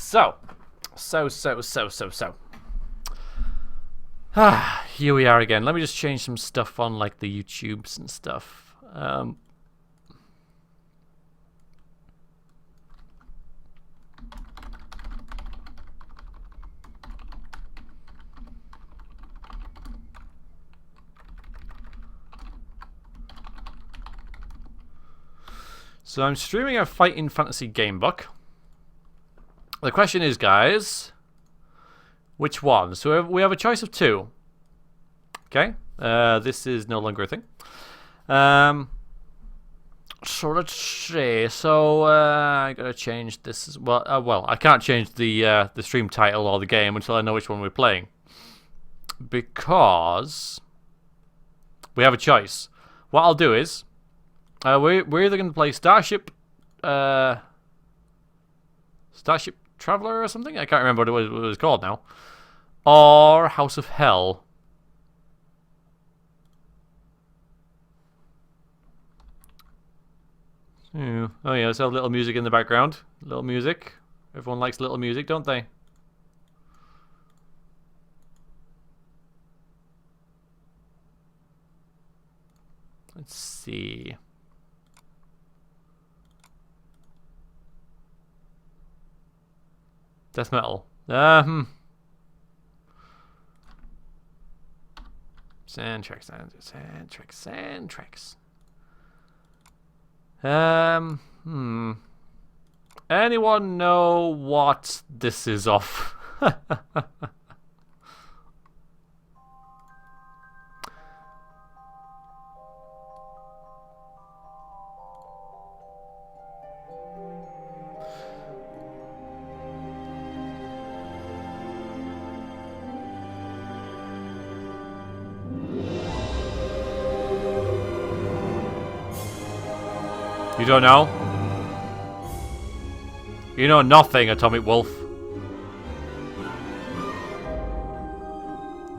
So. Here we are again. Let me just change some stuff on like the YouTubes and stuff. So I'm streaming a Fighting Fantasy game book. The question is, guys, which one? So we have a choice of two. Okay, this is no longer a thing. So let's see. So I gotta change this as well. Well, I can't change the stream title or the game until I know which one we're playing, because we have a choice. What I'll do is we're either gonna play Starship Traveller or something. I can't remember what it was called now. Or House of Hell. Oh yeah, let's have little music in the background. Little music. Everyone likes little music, don't they? Let's see. Death metal. Soundtracks. Anyone know what this is of? You don't know? You know nothing, Atomic Wolf.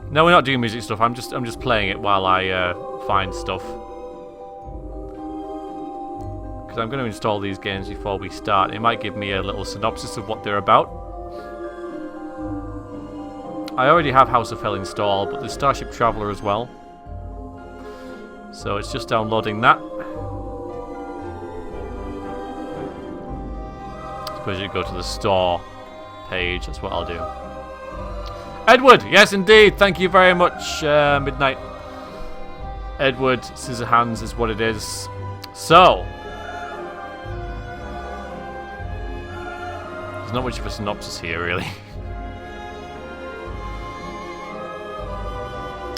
No, we're not doing music stuff. I'm just playing it while I find stuff. Because I'm going to install these games before we start. It might give me a little synopsis of what they're about. I already have House of Hell installed, but there's Starship Traveller as well. So it's just downloading that. Suppose you go to the store page. That's what I'll do. Edward, yes indeed. Thank you very much, Midnight. Edward Scissorhands is what it is. So there's not much of a synopsis here, really.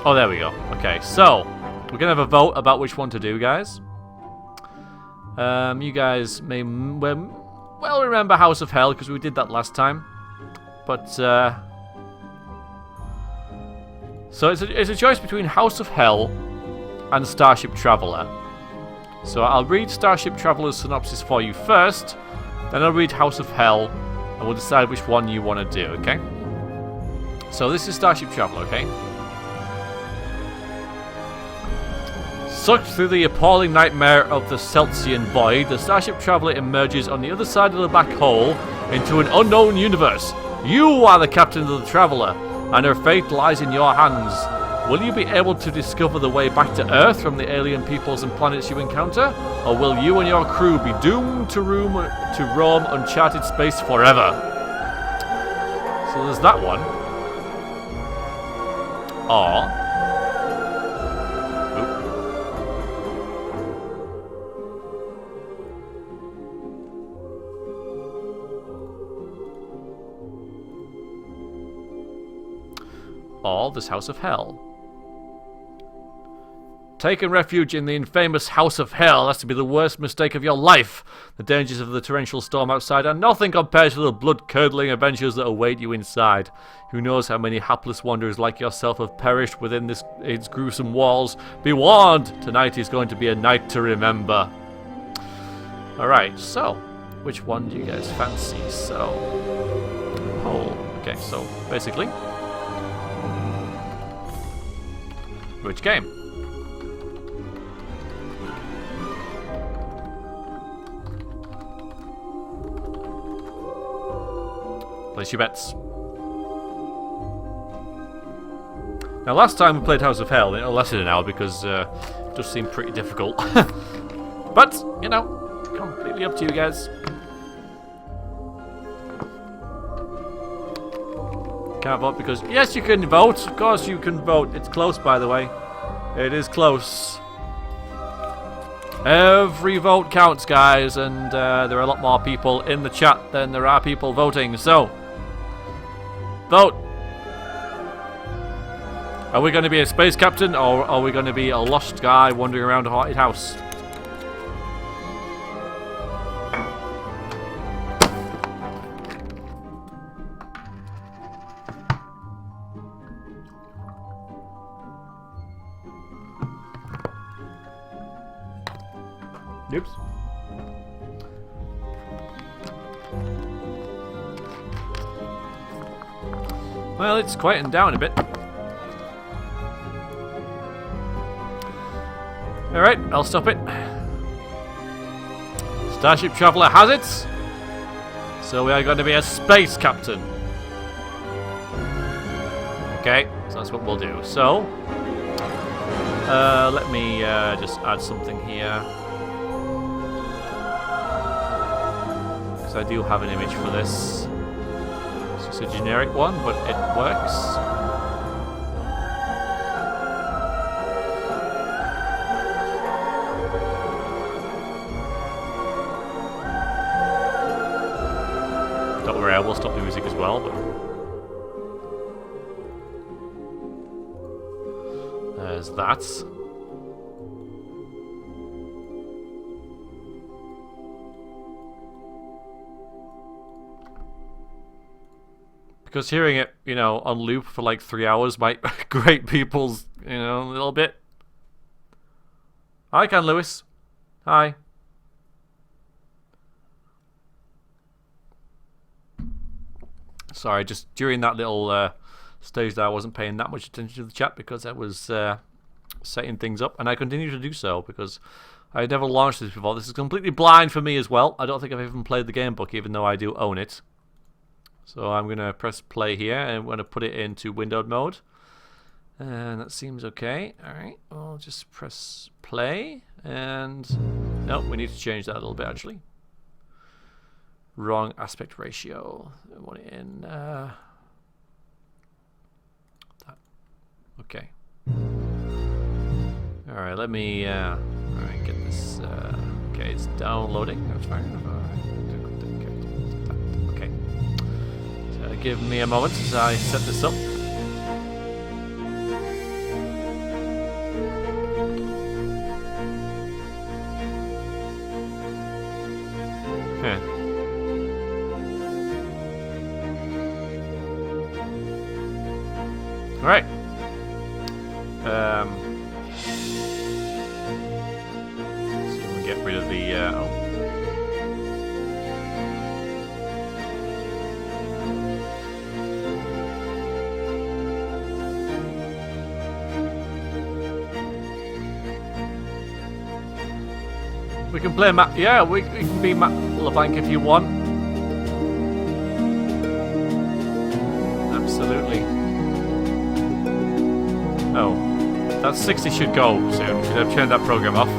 Oh, there we go. Okay, so we're gonna have a vote about which one to do, guys. You guys may well remember House of Hell because we did that last time, but so it's a choice between House of Hell and Starship Traveller. So I'll read Starship Traveller's synopsis for you first, then I'll read House of Hell, and we'll decide which one you want to do. Okay? So this is Starship Traveller. Okay. Sucked through the appalling nightmare of the Celestian void, the Starship Traveller emerges on the other side of the black hole into an unknown universe. You are the captain of the Traveller, and her fate lies in your hands. Will you be able to discover the way back to Earth from the alien peoples and planets you encounter? Or will you and your crew be doomed to roam uncharted space forever? So there's that one. Or this House of Hell. Taking refuge in the infamous House of Hell has to be the worst mistake of your life. The dangers of the torrential storm outside are nothing compared to the blood-curdling adventures that await you inside. Who knows how many hapless wanderers like yourself have perished within its gruesome walls. Be warned, tonight is going to be a night to remember. Alright, so which one do you guys fancy? So poll. Okay, so basically, which game? Place your bets. Now, last time we played House of Hell, it lasted an hour because it does seem pretty difficult. But, you know, completely up to you guys. Can't vote because, yes, you can vote. Of course you can vote. It's close, by the way. It is close. Every vote counts, guys, and there are a lot more people in the chat than there are people voting, so vote. Are we going to be a space captain, or are we going to be a lost guy wandering around a haunted house? Oops. Well, it's quieting down a bit. Alright, I'll stop it. Starship Traveller has it. So we are going to be a space captain. Okay, so that's what we'll do. So, let me just add something here. I do have an image for this. It's just a generic one, but it works. Don't worry, I will stop the music as well, but there's that. Because hearing it, you know, on loop for like 3 hours might grate people's, you know, a little bit. Hi, Can Lewis. Hi. Sorry, just during that little stage there, I wasn't paying that much attention to the chat because I was setting things up, and I continue to do so because I had never launched this before. This is completely blind for me as well. I don't think I've even played the game book, even though I do own it. So I'm going to press play here, and I'm going to put it into windowed mode. And that seems okay. Alright, I'll just press play. And no, we need to change that a little bit, actually. Wrong aspect ratio. I want it in... that. Okay. Alright, let me... alright, get this... okay, it's downloading. That's fine. Okay. So give me a moment as I set this up. Alright. So we can get rid of the we can play Matt. Yeah, we can be Matt LeBlanc if you want. Absolutely. Oh, that 60 should go soon. Should have turned that program off.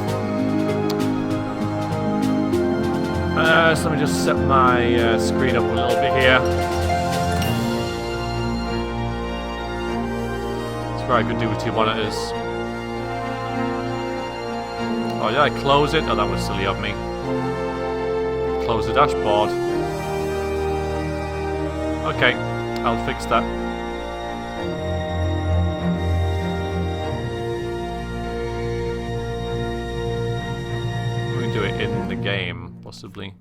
So let me just set my screen up a little bit here. That's what I could do with two monitors. Oh, did I close it? Oh, that was silly of me. Close the dashboard. Okay, I'll fix that. Do it in the game, possibly.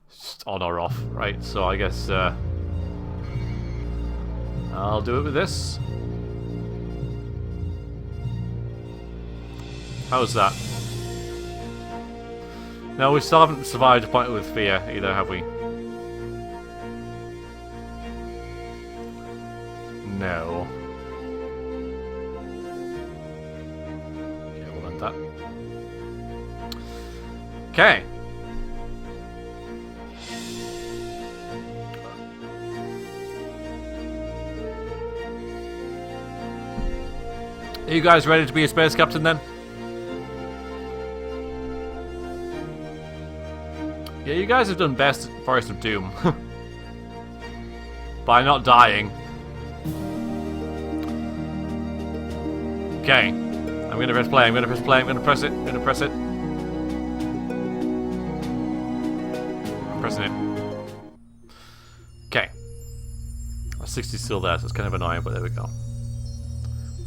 Just on or off, right? So I guess I'll do it with this. How's that? No, we still haven't survived Appointed with Fear either, have we? No. Okay, we'll end that. Okay. Are you guys ready to be a space captain then? Yeah, you guys have done best at Forest of Doom. By not dying. Okay. I'm gonna press play, I'm gonna press play, I'm gonna press it, I'm gonna press it. I'm pressing it. Okay. 60's still there, so it's kind of annoying, but there we go.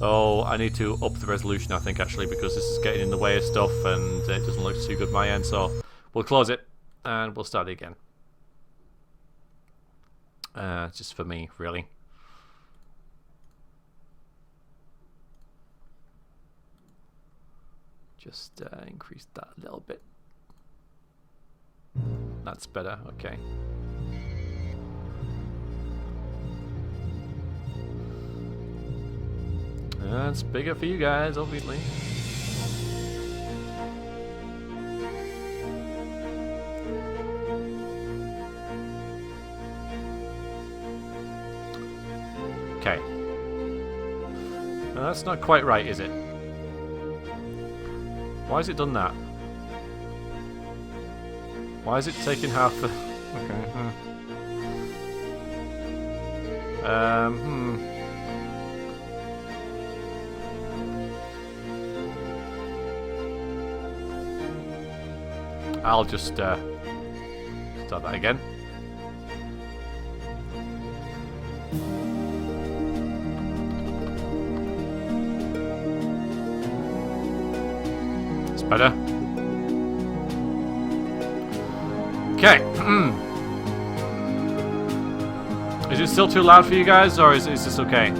Oh, I need to up the resolution, I think, actually, because this is getting in the way of stuff and it doesn't look too good my end, so we'll close it and we'll start it again. Just for me, really. Just increase that a little bit. That's better, okay. That's bigger for you guys, obviously. Okay. That's not quite right, is it? Why has it done that? Why is it taking half the... Okay. I'll just start that again. It's better. Okay. Is it still too loud for you guys, or is this okay?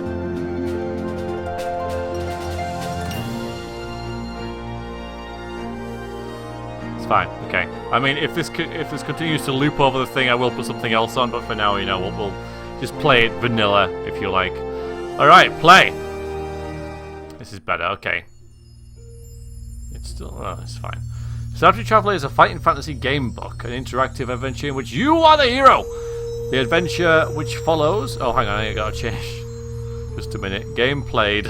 It's fine. Okay. I mean, if this continues to loop over the thing, I will put something else on. But for now, you know, we'll just play it vanilla, if you like. All right, play. This is better. Okay. It's still. Oh, it's fine. Starship Traveller is a fighting fantasy game book, an interactive adventure in which you are the hero. The adventure which follows. Oh, hang on, I gotta change. Just a minute. Game played.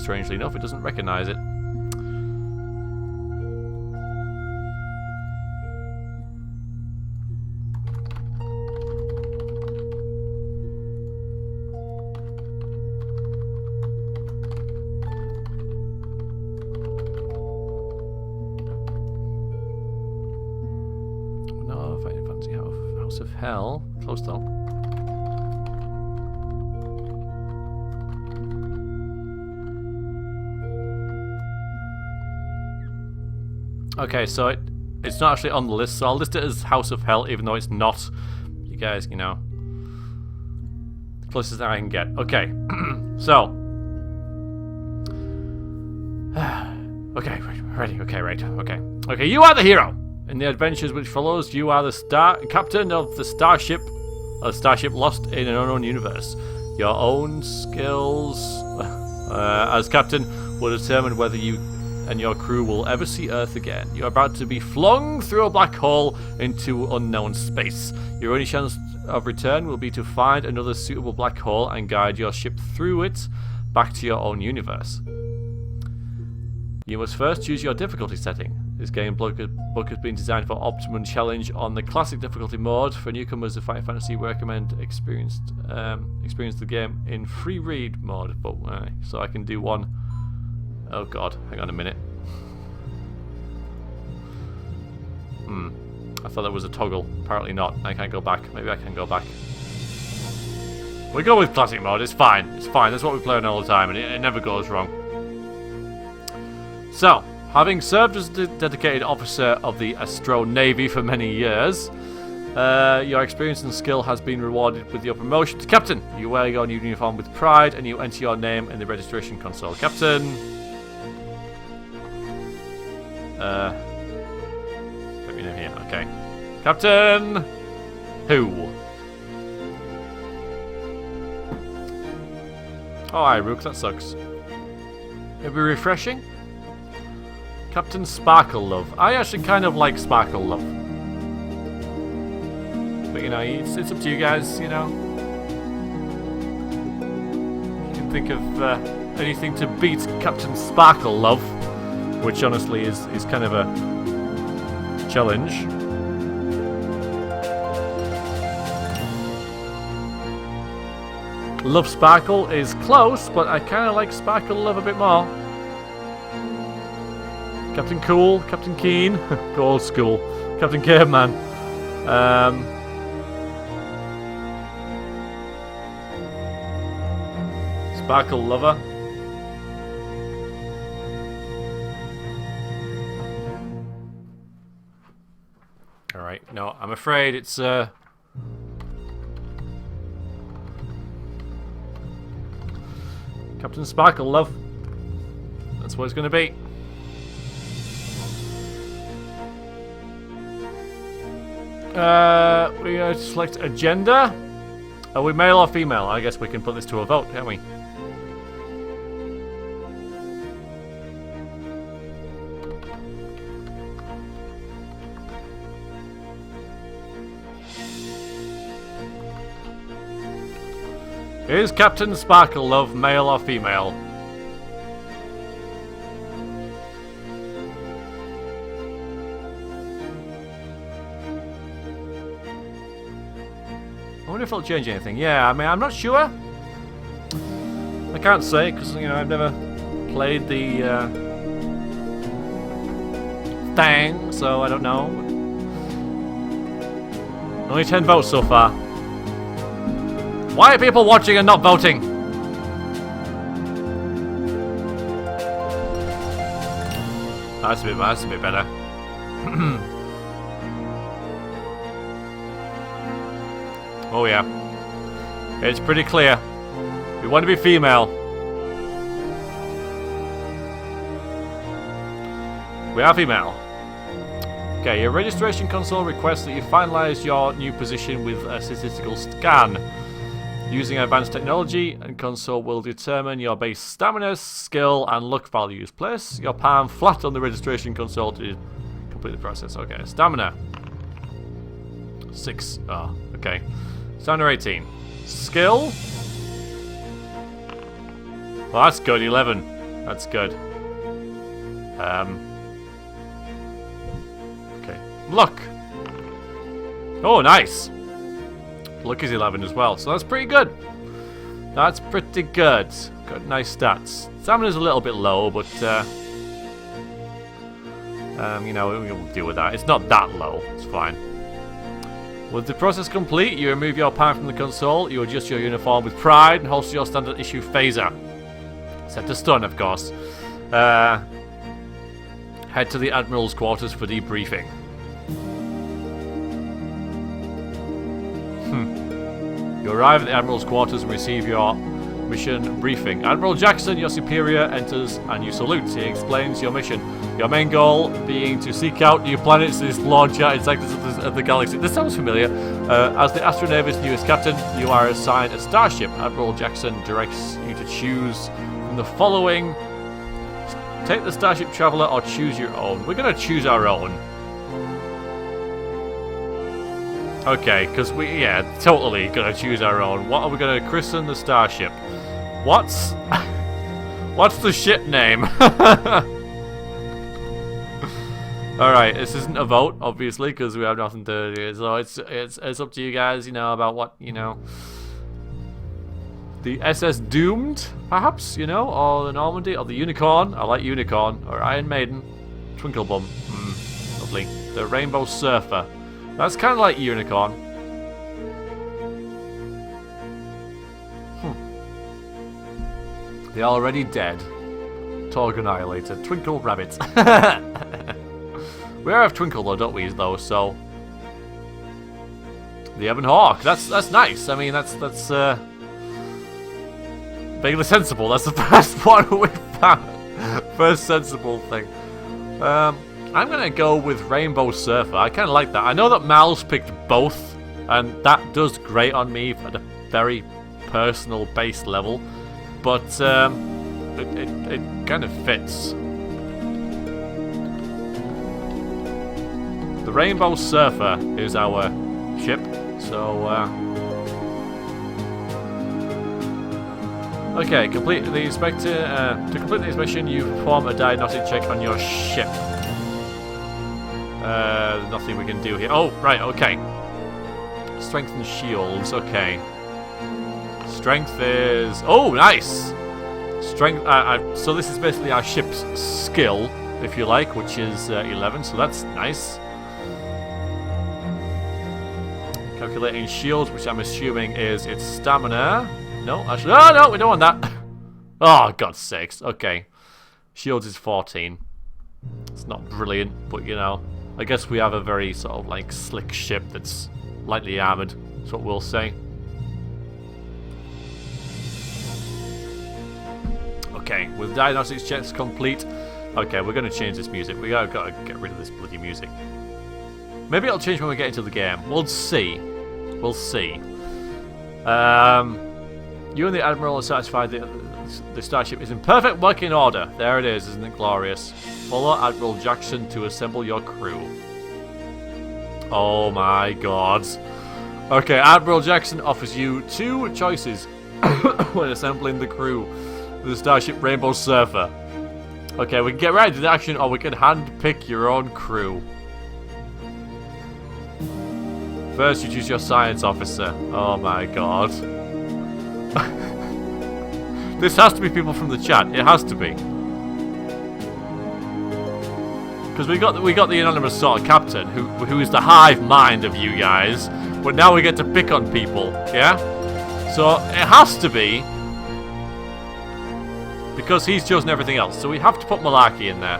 Strangely enough, it doesn't recognize it. No, Final Fantasy House of Hell. Close though. Okay, so it's not actually on the list, so I'll list it as House of Hell, even though it's not. You guys, you know, the closest I can get. Okay, so. Okay, ready. Okay, right. Okay, you are the hero. In the adventures which follows, you are the captain of the starship lost in an unknown universe. Your own skills as captain will determine whether you and your crew will ever see Earth again. You're about to be flung through a black hole into unknown space. Your only chance of return will be to find another suitable black hole and guide your ship through it back to your own universe. You must first choose your difficulty setting. This game book has been designed for optimum challenge on the classic difficulty mode. For newcomers to Final Fantasy, we recommend experience the game in free read mode. But so I can do one. Oh god, hang on a minute. I thought that was a toggle. Apparently not. I can't go back. Maybe I can go back. We go with classic mode. It's fine. It's fine. That's what we play on all the time, and it never goes wrong. So, having served as the dedicated officer of the Astro Navy for many years, your experience and skill has been rewarded with your promotion to captain. You wear your new uniform with pride, and you enter your name in the registration console. Captain. Put me in here. Okay. Captain. Who? Oh, hi, Rook. That sucks. It'll be refreshing. Captain Sparkle Love. I actually kind of like Sparkle Love. But, you know, it's up to you guys, you know. think of anything to beat Captain Sparkle Love, which honestly is kind of a challenge. Love Sparkle is close, but I kind of like Sparkle Love a bit more. Captain Cool, Captain Keen, go old school. Captain Caveman. Sparkle Lover. Alright, no, I'm afraid it's Captain Sparkle Love. That's what it's going to be. We're going to select a gender. Are we male or female? I guess we can put this to a vote, can't we? Is Captain Sparkle Love male or female? I wonder if it'll change anything. Yeah, I mean, I'm not sure. I can't say because, you know, I've never played the thing, so I don't know. Only 10 votes so far. Why are people watching and not voting? That's a bit better. Oh yeah. It's pretty clear. We want to be female. We are female. Okay, your registration console requests that you finalize your new position with a statistical scan. Using advanced technology, and console will determine your base stamina, skill, and luck values. Place your palm flat on the registration console to complete the process. Okay, stamina. 6. Oh, okay. Stamina 18. Skill. Well, that's good. 11. That's good. Okay. Luck. Oh, nice. Luck is 11 as well, so that's pretty good. That's pretty good. Got nice stats. Stamina's a little bit low, but you know, we'll deal with that. It's not that low. It's fine. With the process complete, you remove your palm from the console. You adjust your uniform with pride and holster your standard issue phaser. Set to stun, of course. Head to the Admiral's quarters for debriefing. You arrive at the Admiral's quarters and receive your mission briefing. Admiral Jackson, your superior, enters and you salute. He explains your mission. Your main goal being to seek out new planets and explore giant sectors of the galaxy. This sounds familiar. As the Astronavis' newest captain, you are assigned a starship. Admiral Jackson directs you to choose from the following. Take the Starship Traveller or choose your own. We're going to choose our own. Okay, because totally gonna choose our own. What are we gonna christen the starship? What's the ship name? Alright, this isn't a vote, obviously, because we have nothing to do. So it's up to you guys, you know, about what, you know. The SS Doomed, perhaps, you know, or the Normandy, or the Unicorn. I like Unicorn, or Iron Maiden. Twinklebum. Lovely. The Rainbow Surfer. That's kind of like Unicorn. The already dead Torg Annihilator. Twinkle Rabbit. We have Twinkle though, don't we? Though, so the Ebon Hawk. That's nice. I mean, that's vaguely sensible. That's the first one we found. First sensible thing. I'm going to go with Rainbow Surfer. I kind of like that. I know that Mal's picked both, and that does great on me at a very personal base level, but it kind of fits. The Rainbow Surfer is our ship, so Okay, complete the inspector. To complete this mission, you perform a diagnostic check on your ship. Nothing we can do here. Oh, right, okay. Strengthen shields, okay. Strength is... Oh, nice! Strength... so this is basically our ship's skill, if you like, which is 11, so that's nice. Calculating shields, which I'm assuming is its stamina. No, actually... Oh, no, we don't want that! Oh, God's sakes. Okay. Shields is 14. It's not brilliant, but, you know... I guess we have a very sort of, like, slick ship that's lightly armoured. That's what we'll say. Okay, with diagnostics checks complete. Okay, we're going to change this music. We got to get rid of this bloody music. Maybe it'll change when we get into the game. We'll see. We'll see. You and the Admiral are satisfied that the Starship is in perfect working order. There it is, isn't it glorious? Follow Admiral Jackson to assemble your crew. Oh my god. Okay, Admiral Jackson offers you 2 choices when assembling the crew of the Starship Rainbow Surfer. Okay, we can get right into the action, or we can hand-pick your own crew. First, you choose your science officer. Oh my god. This has to be people from the chat. It has to be. Because we got the anonymous sort of captain, who is the hive mind of you guys. But now we get to pick on people, yeah? So it has to be, because he's chosen everything else. So we have to put Malarkey in there.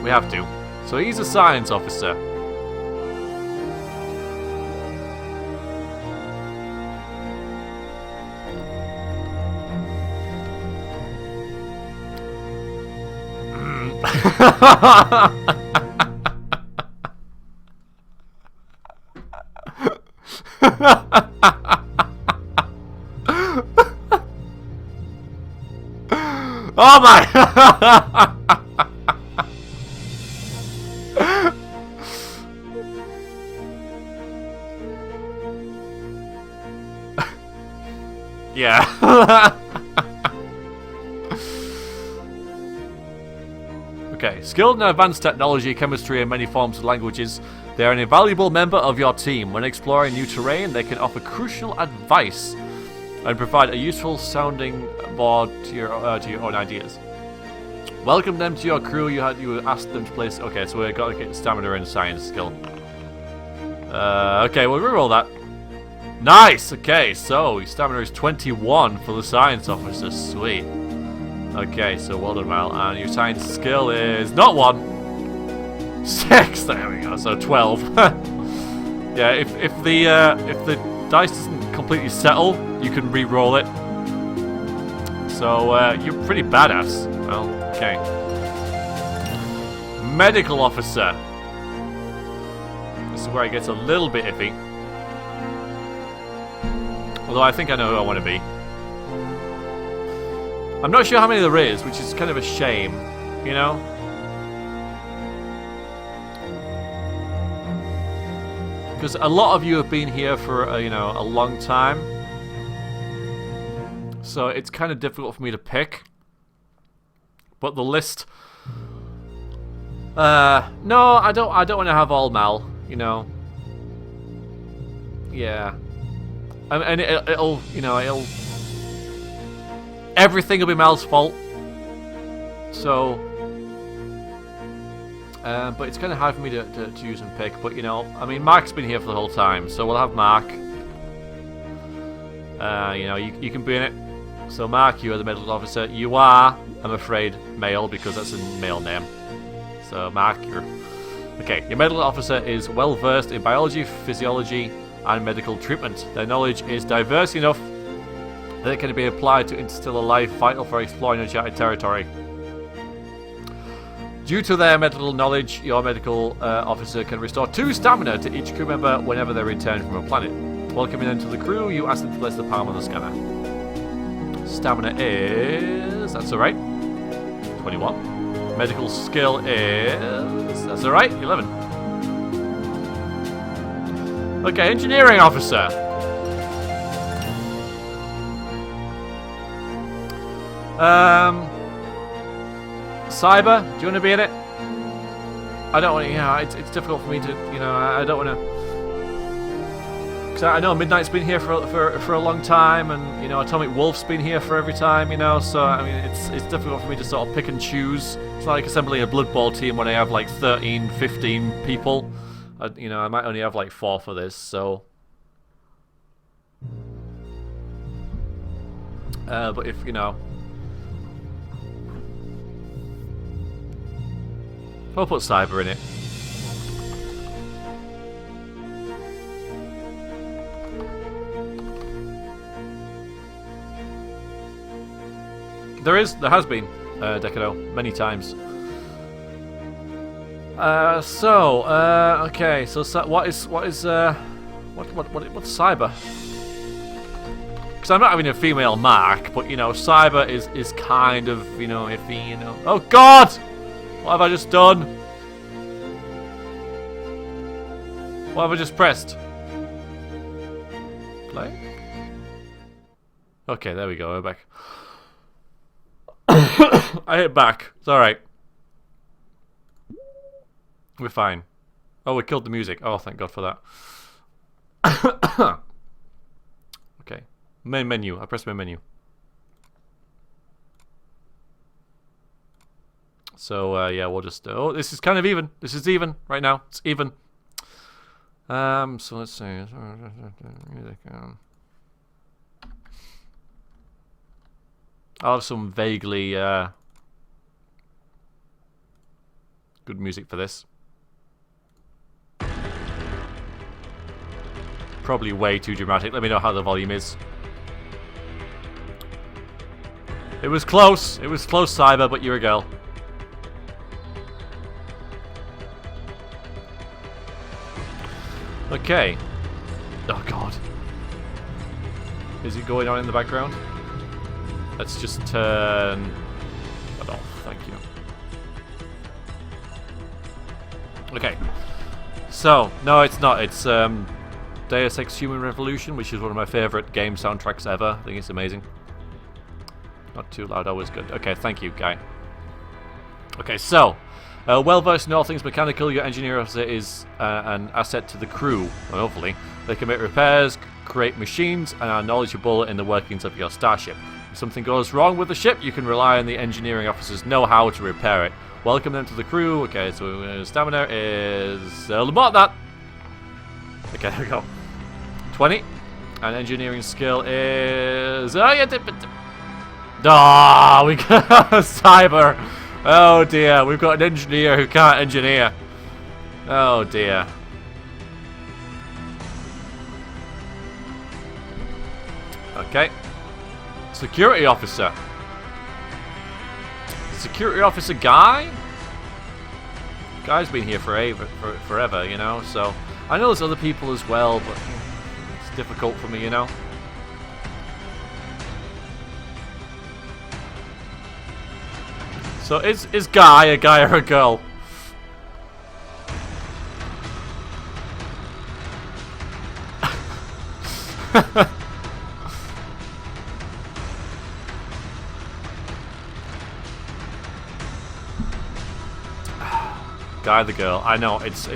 We have to. So he's a science officer. Oh my! Yeah. Okay, skilled in advanced technology, chemistry, and many forms of languages, they are an invaluable member of your team. When exploring new terrain, they can offer crucial advice and provide a useful sounding board to your own ideas. Welcome them to your crew. You asked them to place. Okay, so we've got to get stamina and science skill. Okay, we'll reroll that. Nice. Okay, so stamina is 21 for the science officer. Sweet. Okay, so well done, Mal. And your science skill is not 1, 6. There we go. So 12. Yeah, if the dice doesn't completely settle, you can re-roll it. So you're pretty badass. Well, okay. Medical officer. This is where it gets a little bit iffy. Although I think I know who I want to be. I'm not sure how many there is, which is kind of a shame, you know? Because a lot of you have been here for, a long time. So it's kind of difficult for me to pick. But the list... no, I don't want to have all Mal, you know? Yeah. And it'll... Everything will be Mal's fault. So... but it's kind of hard for me to choose and pick. But, I mean, Mark's been here for the whole time. So we'll have Mark. You can be in it. So, Mark, you are the medical officer. You are, I'm afraid, male, because that's a male name. So, Mark, you're... Okay, your medical officer is well-versed in biology, physiology, and medical treatment. Their knowledge is diverse enough that it can be applied to instill a life vital for exploring uncharted territory. Due to their medical knowledge, your medical officer can restore 2 stamina to each crew member whenever they return from a planet. Welcoming them to the crew, you ask them to place the palm on the scanner. Stamina is... That's alright. 21. Medical skill is... That's alright. 11. Okay, engineering officer. Cyber, do you want to be in it? I don't want to, it's difficult for me to, I don't want to. Because I know Midnight's been here for a long time, and, Atomic Wolf's been here for every time, so, I mean, it's difficult for me to sort of pick and choose. It's not like assembling a Blood Bowl team when I have, like, 13, 15 people. I might only have, like, 4 for this, so. But if, I'll put Cyber in it. There has been Decado many times. Okay. So what's Cyber? Because I'm not having a female mark, but Cyber is kind of iffy. Oh God! What have I just done? What have I just pressed? Play? Okay, there we go. We're back. I hit back. It's alright. We're fine. Oh, we killed the music. Oh, thank God for that. Okay. Main menu. I pressed main menu. So, yeah, we'll just... Oh, this is kind of even. This is even right now. It's even. So let's see. Music. I'll have some vaguely good music for this. Probably way too dramatic. Let me know how the volume is. It was close. It was close, Cyber, but you're a girl. Okay. Oh God. Is it going on in the background? Let's just turn that off. Thank you. Okay. So, no, it's not. It's Deus Ex Human Revolution, which is one of my favourite game soundtracks ever. I think it's amazing. Not too loud, always good. Okay, thank you, guy. Okay, so, well-versed in all things mechanical, your engineer officer is an asset to the crew, well, hopefully. They can make repairs, create machines, and are knowledgeable in the workings of your starship. If something goes wrong with the ship, you can rely on the engineering officer's know-how to repair it. Welcome them to the crew. Okay, so stamina is about that. Okay, there we go. 20. And engineering skill is... Oh, yeah, we got Cyber. Oh dear, we've got an engineer who can't engineer. Oh dear. Okay. Security officer. Security officer Guy? Guy's been here forever, so... I know there's other people as well, but it's difficult for me, So is Guy a guy or a girl? Guy the girl. I know it's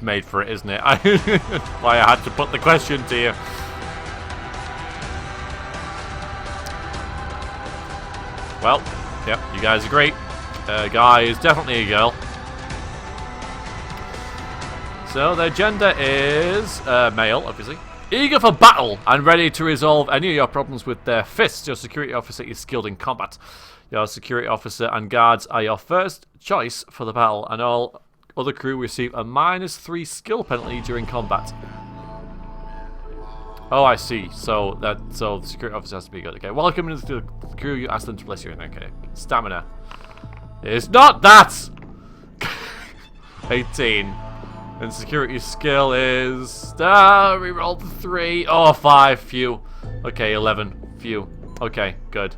made for it, isn't it? Why I had to put the question to you. Well, yep, you guys are great. Guy is definitely a girl. So their gender is male, obviously. Eager for battle and ready to resolve any of your problems with their fists. Your security officer is skilled in combat. Your security officer and guards are your first choice for the battle, and all other crew receive a -3 skill penalty during combat. Oh, I see. So the security officer has to be good. Okay, welcome into the crew. You ask them to place you in. Okay, stamina is not that. 18, and security skill is we rolled 3. Oh, 5. Phew. Okay, 11. Phew. Okay, good.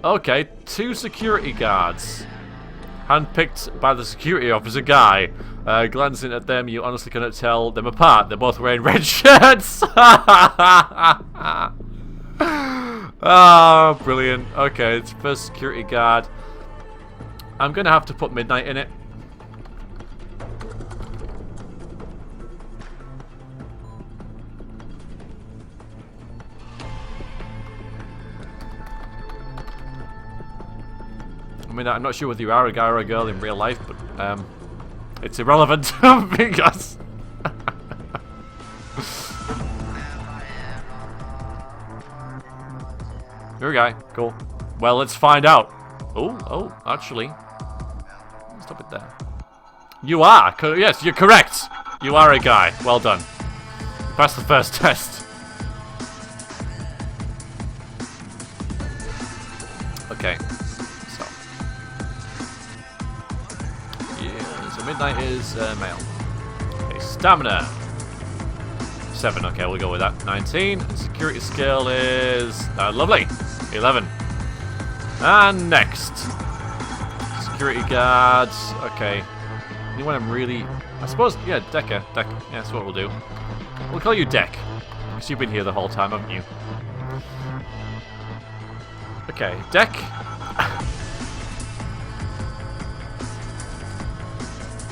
Okay, 2 security guards. Handpicked by the security officer Guy. Glancing at them, you honestly cannot tell them apart. They're both wearing red shirts. Oh, brilliant. Okay, it's first security guard. I'm gonna have to put midnight in it. I mean, I'm not sure whether you are a guy or a girl in real life, but it's irrelevant because you're a guy. Cool. Well, let's find out. Oh, actually, stop it there. You are. Yes, you're correct. You are a guy. Well done. You passed the first test. Okay. So midnight is male. Okay, stamina 7. Okay, we'll go with that. 19. Security skill is lovely. 11. And next, security guards. Okay, anyone I'm really? I suppose yeah, Decker. Deck. Yeah, that's what we'll do. We'll call you Deck because you've been here the whole time, haven't you? Okay, Deck.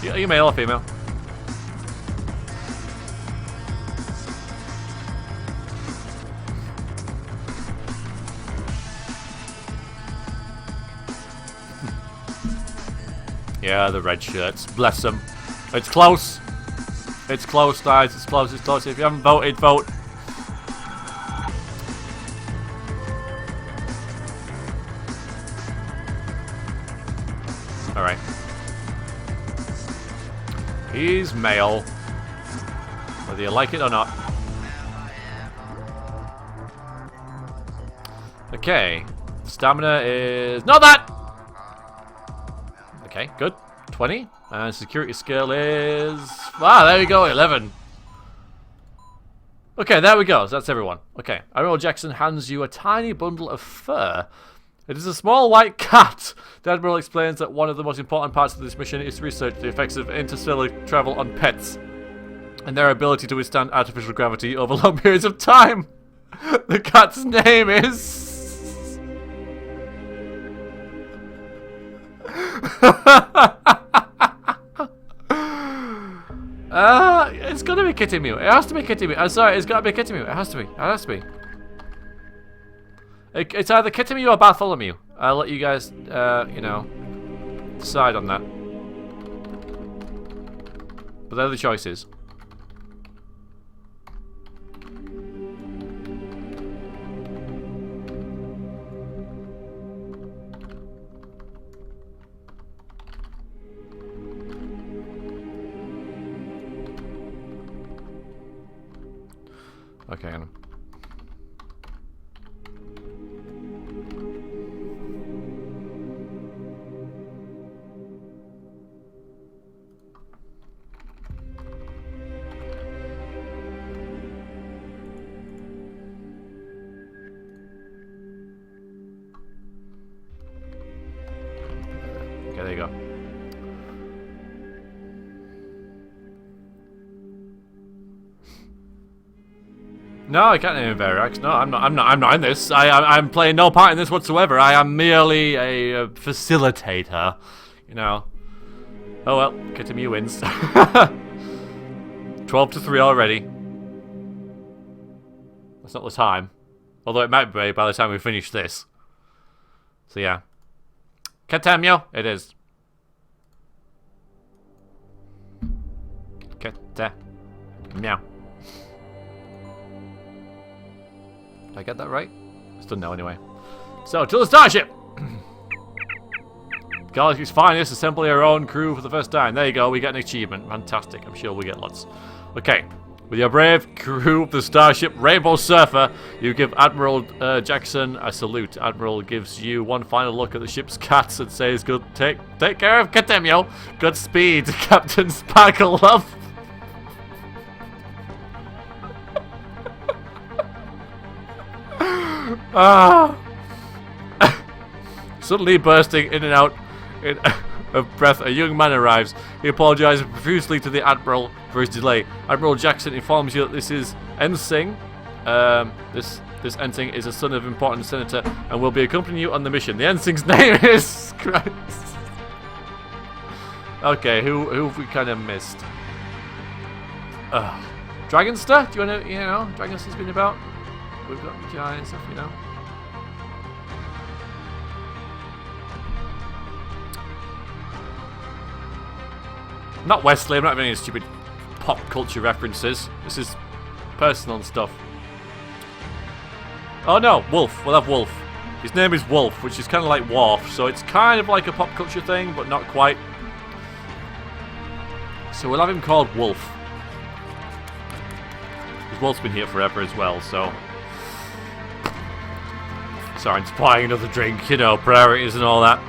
Are you male or female? Yeah, the red shirts. Bless them. It's close. It's close, guys. It's close. It's close. If you haven't voted, vote. Alright. He's male. Whether you like it or not. Okay. Stamina is not that! Okay, good. 20. And security skill is... Ah, there we go, 11. Okay, there we go. So that's everyone. Okay. Admiral Jackson hands you a tiny bundle of fur. It is a small white cat. The Admiral explains that one of the most important parts of this mission is to research the effects of interstellar travel on pets and their ability to withstand artificial gravity over long periods of time. The cat's name is... it's gonna be Kitty Mew. It has to be Kitty Mew. I'm sorry, it's gotta be Kitty Mew. It has to be. It has to be. It's either Kitty Mew or Bartholomew. I'll let you guys, you know, decide on that. But they're the choices. Okay, Anna. Okay, there you go. No, I can't name Verax. No, I'm not in this. I'm playing no part in this whatsoever. I am merely a facilitator. You know. Oh well, Kitty Mew wins. 12-3 already. That's not the time. Although it might be by the time we finish this. So yeah. Katamio, it is. Katamio. Did I get that right? Still no anyway. So, to the Starship! Galaxy's finest, assembly our own crew for the first time. There you go, we get an achievement. Fantastic, I'm sure we get lots. Okay, with your brave crew of the Starship Rainbow Surfer, you give Admiral Jackson a salute. Admiral gives you one final look at the ship's cats and says, "Good, take care of Katemio. Godspeed, Captain Sparkle Love." Suddenly bursting in and out of breath, a young man arrives. He apologizes profusely to the Admiral for his delay. Admiral Jackson informs you that this is Ensign. This This ensign is a son of an important senator and will be accompanying you on the mission. The ensign's name is... Christ. Okay, who have we kind of missed? Dragonster? Do you want to, Dragonster's been about? We've got giant stuff, Not Wesley, I'm not having any stupid pop culture references. This is personal stuff. Oh no, Wolf. We'll have Wolf. His name is Wolf, which is kind of like Worf, so it's kind of like a pop culture thing, but not quite. So we'll have him called Wolf. Because Wolf's been here forever as well, so... Sorry, I'm just buying another drink, priorities and all that.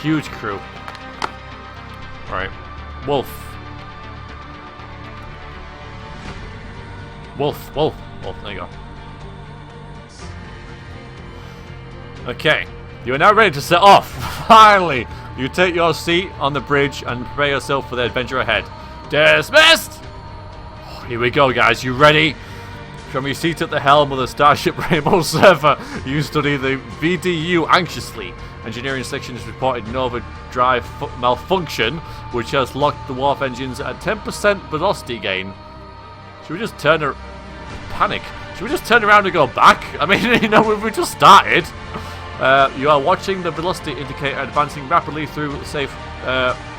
Huge crew. Alright. Wolf. Wolf. There you go. Okay. You are now ready to set off. Finally! You take your seat on the bridge and prepare yourself for the adventure ahead. Dismissed! Here we go, guys. You ready? From your seat at the helm of the Starship Rainbow server, you study the VDU anxiously. Engineering section has reported an overdrive malfunction, which has locked the warp engines at 10% velocity gain. Should we just panic? Should we just turn around and go back? I mean, we just started. You are watching the velocity indicator advancing rapidly through the safe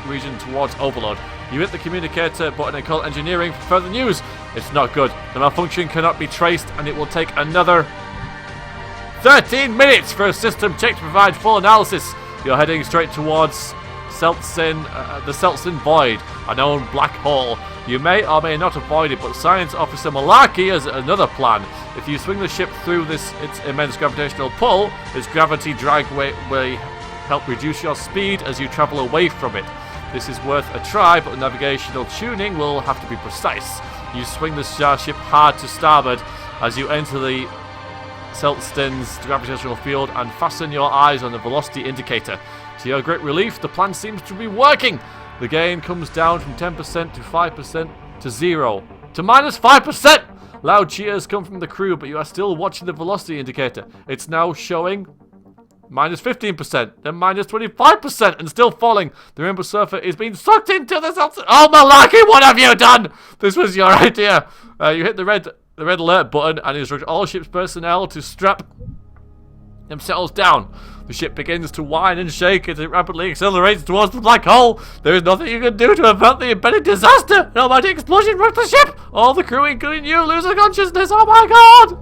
region towards overload. You hit the communicator button and call engineering for further news. It's not good. The malfunction cannot be traced and it will take another 13 minutes for a system check to provide full analysis. You're heading straight towards the Seltsin Void, a known black hole. You may or may not avoid it, but Science Officer Malarkey has another plan. If you swing the ship through its immense gravitational pull, its gravity drag will help reduce your speed as you travel away from it. This is worth a try, but navigational tuning will have to be precise. You swing the starship hard to starboard as you enter the Seltsin's gravitational field and fasten your eyes on the velocity indicator. To your great relief, the plan seems to be working. The gain comes down from 10% to 5% to 0 to minus 5%. Loud cheers come from the crew, but you are still watching the velocity indicator. It's now showing minus 15%, then minus 25%, and still falling. The Rainbow Surfer is being sucked into the Seltsin. Oh, Malarkey, what have you done? This was your idea. You hit the red alert button and instruct all ship's personnel to strap themselves down. The ship begins to whine and shake as it rapidly accelerates towards the black hole. There is nothing you can do to avert the impending disaster. An almighty explosion wrecks the ship. All the crew, including you, lose their consciousness. Oh my god!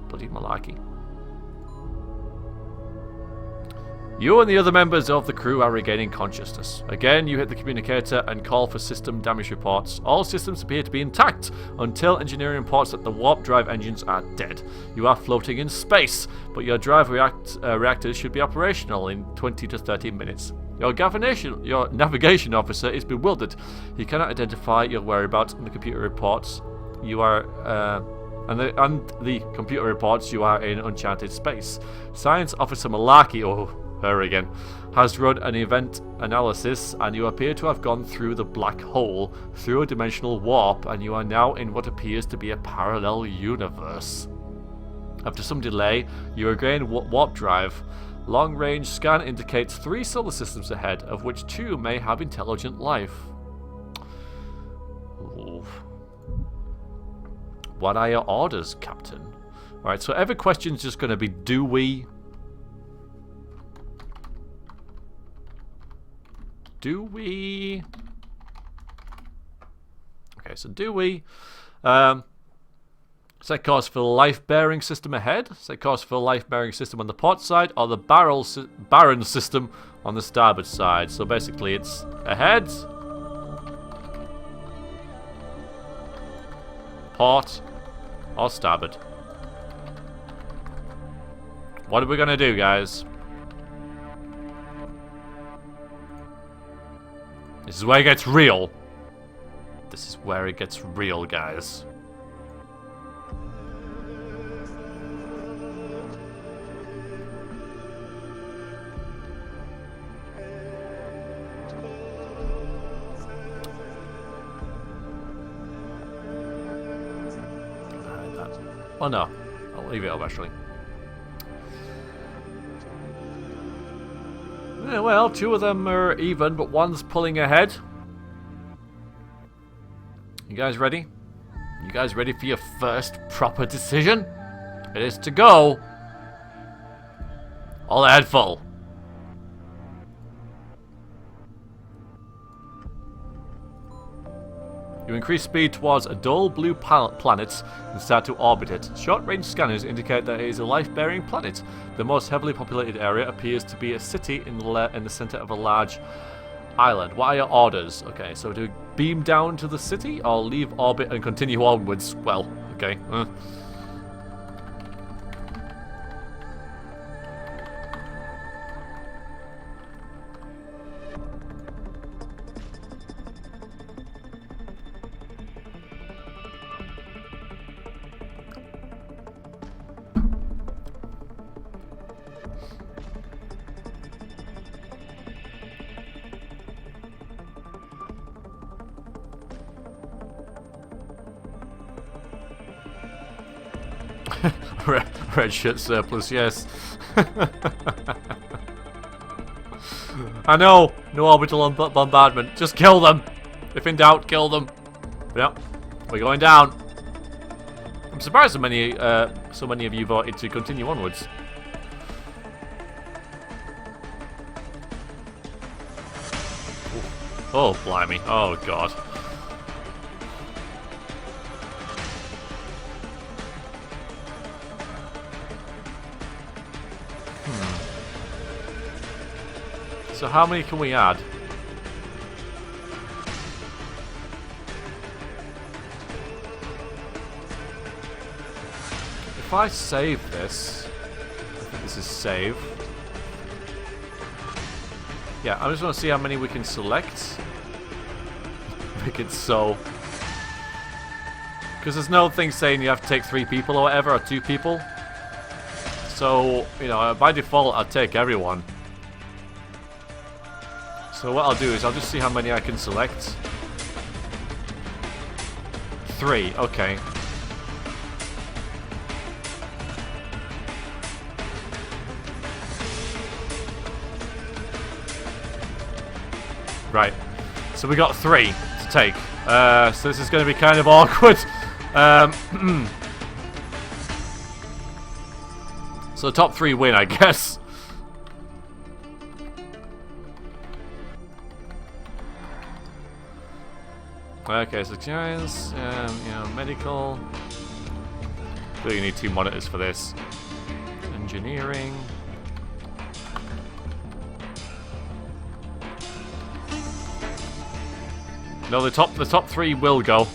Bloody Malarkey. You and the other members of the crew are regaining consciousness. Again, you hit the communicator and call for system damage reports. All systems appear to be intact until engineering reports that the warp drive engines are dead. You are floating in space, but your drive reactors should be operational in 20 to 30 minutes. Your navigation officer is bewildered. He cannot identify your whereabouts in the computer reports. You are... And the computer reports you are in uncharted space. Science Officer Malarkey, her again, has run an event analysis, and you appear to have gone through the black hole, through a dimensional warp, and you are now in what appears to be a parallel universe. After some delay, you regain warp drive. Long-range scan indicates 3 solar systems ahead, of which 2 may have intelligent life. Ooh. What are your orders, Captain? Alright, so every question's just going to be, do we? Do we? Okay, so do we? Set course for the life-bearing system ahead. Set course for the life-bearing system on the port side, or the barren system on the starboard side. So basically it's ahead, port, or starboard. What are we gonna do, guys? This is where it gets real. This is where it gets real, guys. Oh no, I'll leave it up actually. Yeah, well, 2 of them are even, but 1's pulling ahead. You guys ready? You guys ready for your first proper decision? It is to go all ahead full. You increase speed towards a dull blue planet and start to orbit it. Short-range scanners indicate that it is a life-bearing planet. The most heavily populated area appears to be a city in the center of a large island. What are your orders? Okay, so do beam down to the city or leave orbit and continue onwards? Well, okay. Red shirt surplus, yes. I know, no orbital bombardment. Just kill them. If in doubt, kill them. Yep, we're going down. I'm surprised so many of you voted to continue onwards. Oh, blimey. Oh, God. So how many can we add? If I save this, I think this is save. Yeah, I just want to see how many we can select. Make it so. Because there's no thing saying you have to take 3 people or whatever, or 2 people. So, you know, by default, I'll take everyone. So what I'll do is I'll just see how many I can select. 3, okay. Right, so we got 3 to take. So this is going to be kind of awkward. So the top 3 win, I guess. Okay, so giants, you know, medical. Do you need 2 monitors for this? Engineering. No, the top 3 will go.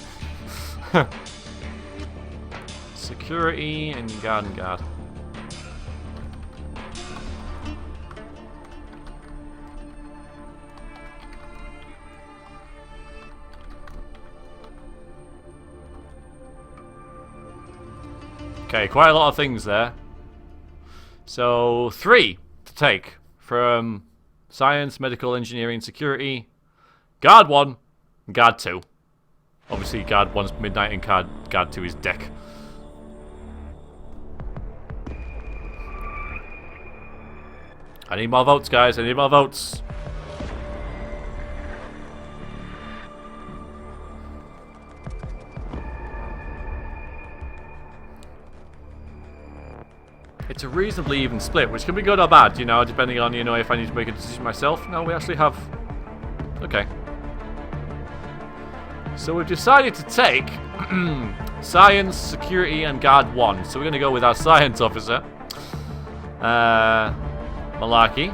Security and guard. Okay, quite a lot of things there. So 3 to take from science, medical, engineering, security. Guard 1, and guard 2. Obviously, guard 1's midnight and guard 2 is deck. I need more votes, guys. I need more votes. It's a reasonably even split, which can be good or bad, you know, depending on, you know, if I need to make a decision myself. No, we actually have... Okay. So we've decided to take science, security, and guard 1. So we're going to go with our science officer. Malarkey.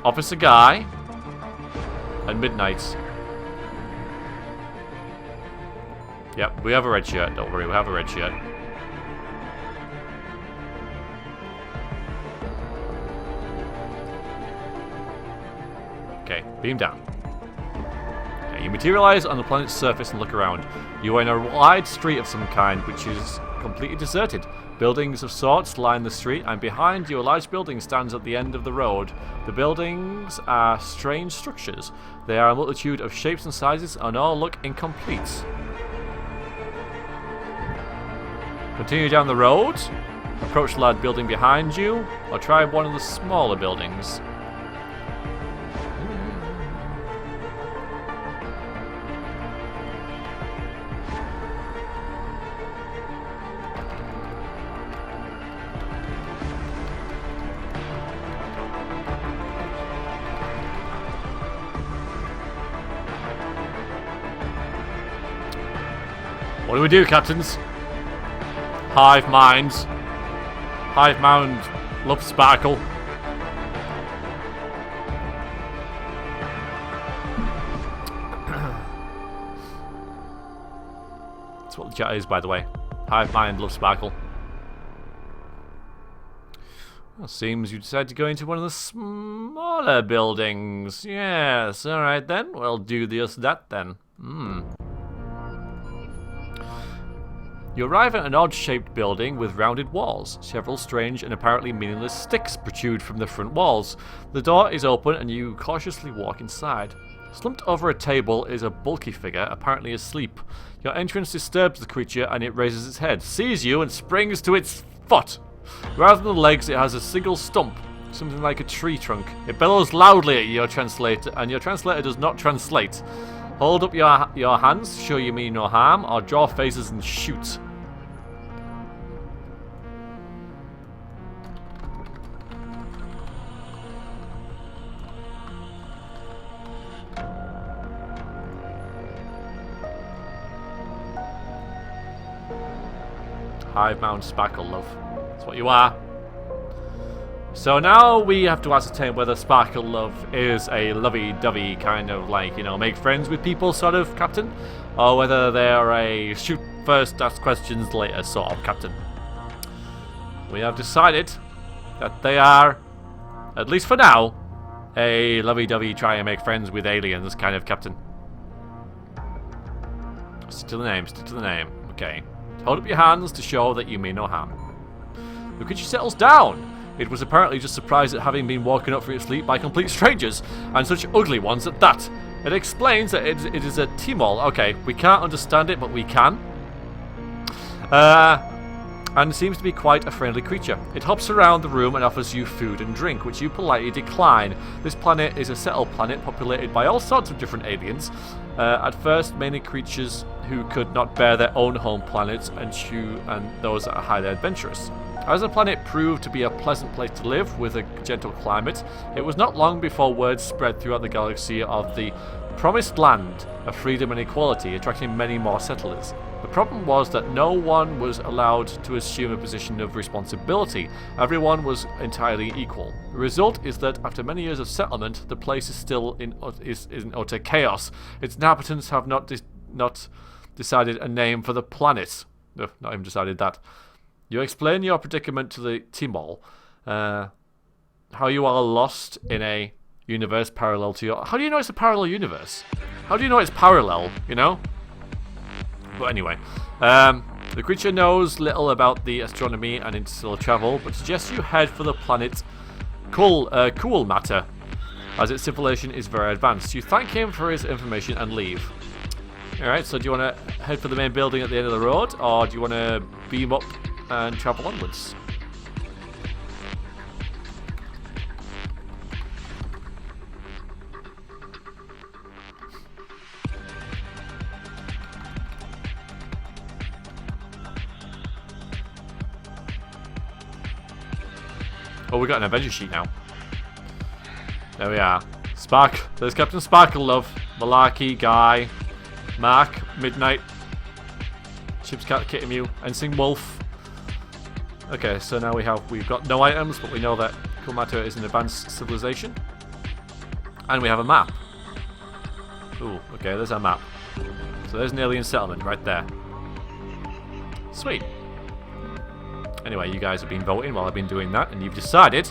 Officer Guy. And Midnight. Yep, we have a red shirt. Don't worry, we have a red shirt. Okay, beam down. Okay, you materialize on the planet's surface and look around. You are in a wide street of some kind, which is completely deserted. Buildings of sorts line the street, and behind you a large building stands at the end of the road. The buildings are strange structures. They are a multitude of shapes and sizes, and all look incomplete. Continue down the road, approach the large building behind you, or try one of the smaller buildings. What do we do, captains? Hive minds. Hive mind love sparkle. That's what the chat is, by the way. Hive mind love sparkle. Well, seems you decided to go into one of the smaller buildings. Yes, alright then. We'll do just that then. You arrive at an odd-shaped building with rounded walls. Several strange and apparently meaningless sticks protrude from the front walls. The door is open and you cautiously walk inside. Slumped over a table is a bulky figure, apparently asleep. Your entrance disturbs the creature and it raises its head, sees you and springs to its foot. Rather than legs, it has a single stump, something like a tree trunk. It bellows loudly at your translator, and your translator does not translate. Hold up your hands, show you mean no harm, or draw faces and shoot. Hivebound Sparkle Love. That's what you are. So now we have to ascertain whether Sparkle Love is a lovey-dovey kind of like, you know, make friends with people sort of captain, or whether they're a shoot first, ask questions later sort of captain. We have decided that they are, at least for now, a lovey-dovey try and make friends with aliens kind of captain. Stick to the name, stick to the name. Okay. Hold up your hands to show that you mean no harm. The creature settles down. It was apparently just surprised at having been woken up from its sleep by complete strangers, and such ugly ones at that. It explains that it is a Timol. Okay, we can't understand it, but we can. And seems to be quite a friendly creature. It hops around the room and offers you food and drink, which you politely decline. This planet is a settled planet populated by all sorts of different aliens. At first, mainly creatures who could not bear their own home planets and those that are highly adventurous. As the planet proved to be a pleasant place to live with a gentle climate, it was not long before word spread throughout the galaxy of the promised land of freedom and equality, attracting many more settlers. The problem was that no one was allowed to assume a position of responsibility. Everyone was entirely equal. The result is that after many years of settlement, the place is still in utter chaos. Its inhabitants have not decided a name for the planet. No, not even decided that. You explain your predicament to the Timol, how you are lost in a universe parallel to your... How do you know it's a parallel universe? How do you know it's parallel, you know? But anyway, the creature knows little about the astronomy and interstellar travel, but suggests you head for the planet Cool Matter, as its civilization is very advanced. You thank him for his information and leave. Alright, so do you want to head for the main building at the end of the road, or do you want to beam up and travel onwards? Oh, we got an adventure sheet now. There we are. There's Captain Sparkle Love, Malarkey, Guy, Mark, Midnight, Chips Cat, Kitty Ensign Wolf. Okay, so now we've got no items, but we know that Kumato is an advanced civilization. And we have a map. Ooh, okay, there's our map. So there's an alien settlement right there. Sweet. Anyway, you guys have been voting while I've been doing that, and you've decided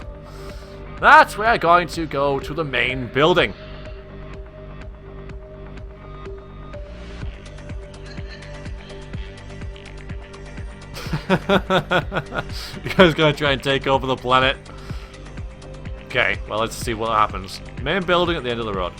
that we're going to go to the main building. You guys gonna try and take over the planet? Okay, well, let's see what happens. Main building at the end of the road.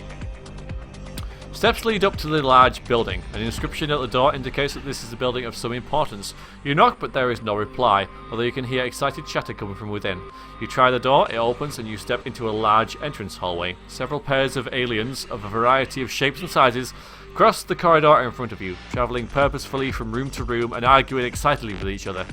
Steps lead up to the large building. An inscription at the door indicates that this is a building of some importance. You knock, but there is no reply, although you can hear excited chatter coming from within. You try the door, it opens, and you step into a large entrance hallway. Several pairs of aliens of a variety of shapes and sizes cross the corridor in front of you, travelling purposefully from room to room and arguing excitedly with each other.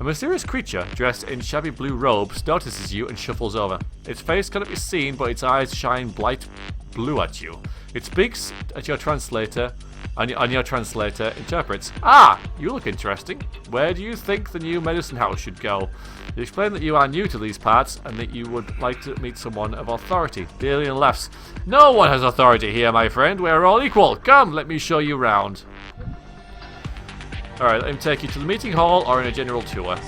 A mysterious creature, dressed in shabby blue robes, notices you and shuffles over. Its face cannot be seen, but its eyes shine bright blue at you. It speaks at your translator, and your translator interprets. Ah, you look interesting. Where do you think the new medicine house should go? You explain that you are new to these parts, and that you would like to meet someone of authority. The alien laughs. No one has authority here, my friend. We are all equal. Come, let me show you round. Alright, let him take you to the meeting hall or in a general tour.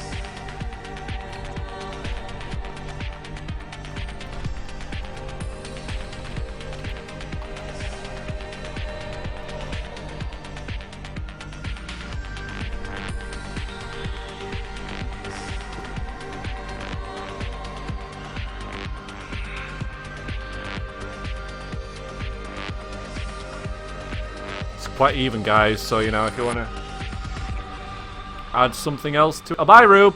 It's quite even, guys, so you know, if you want to add something else to... Oh, bye, Rube.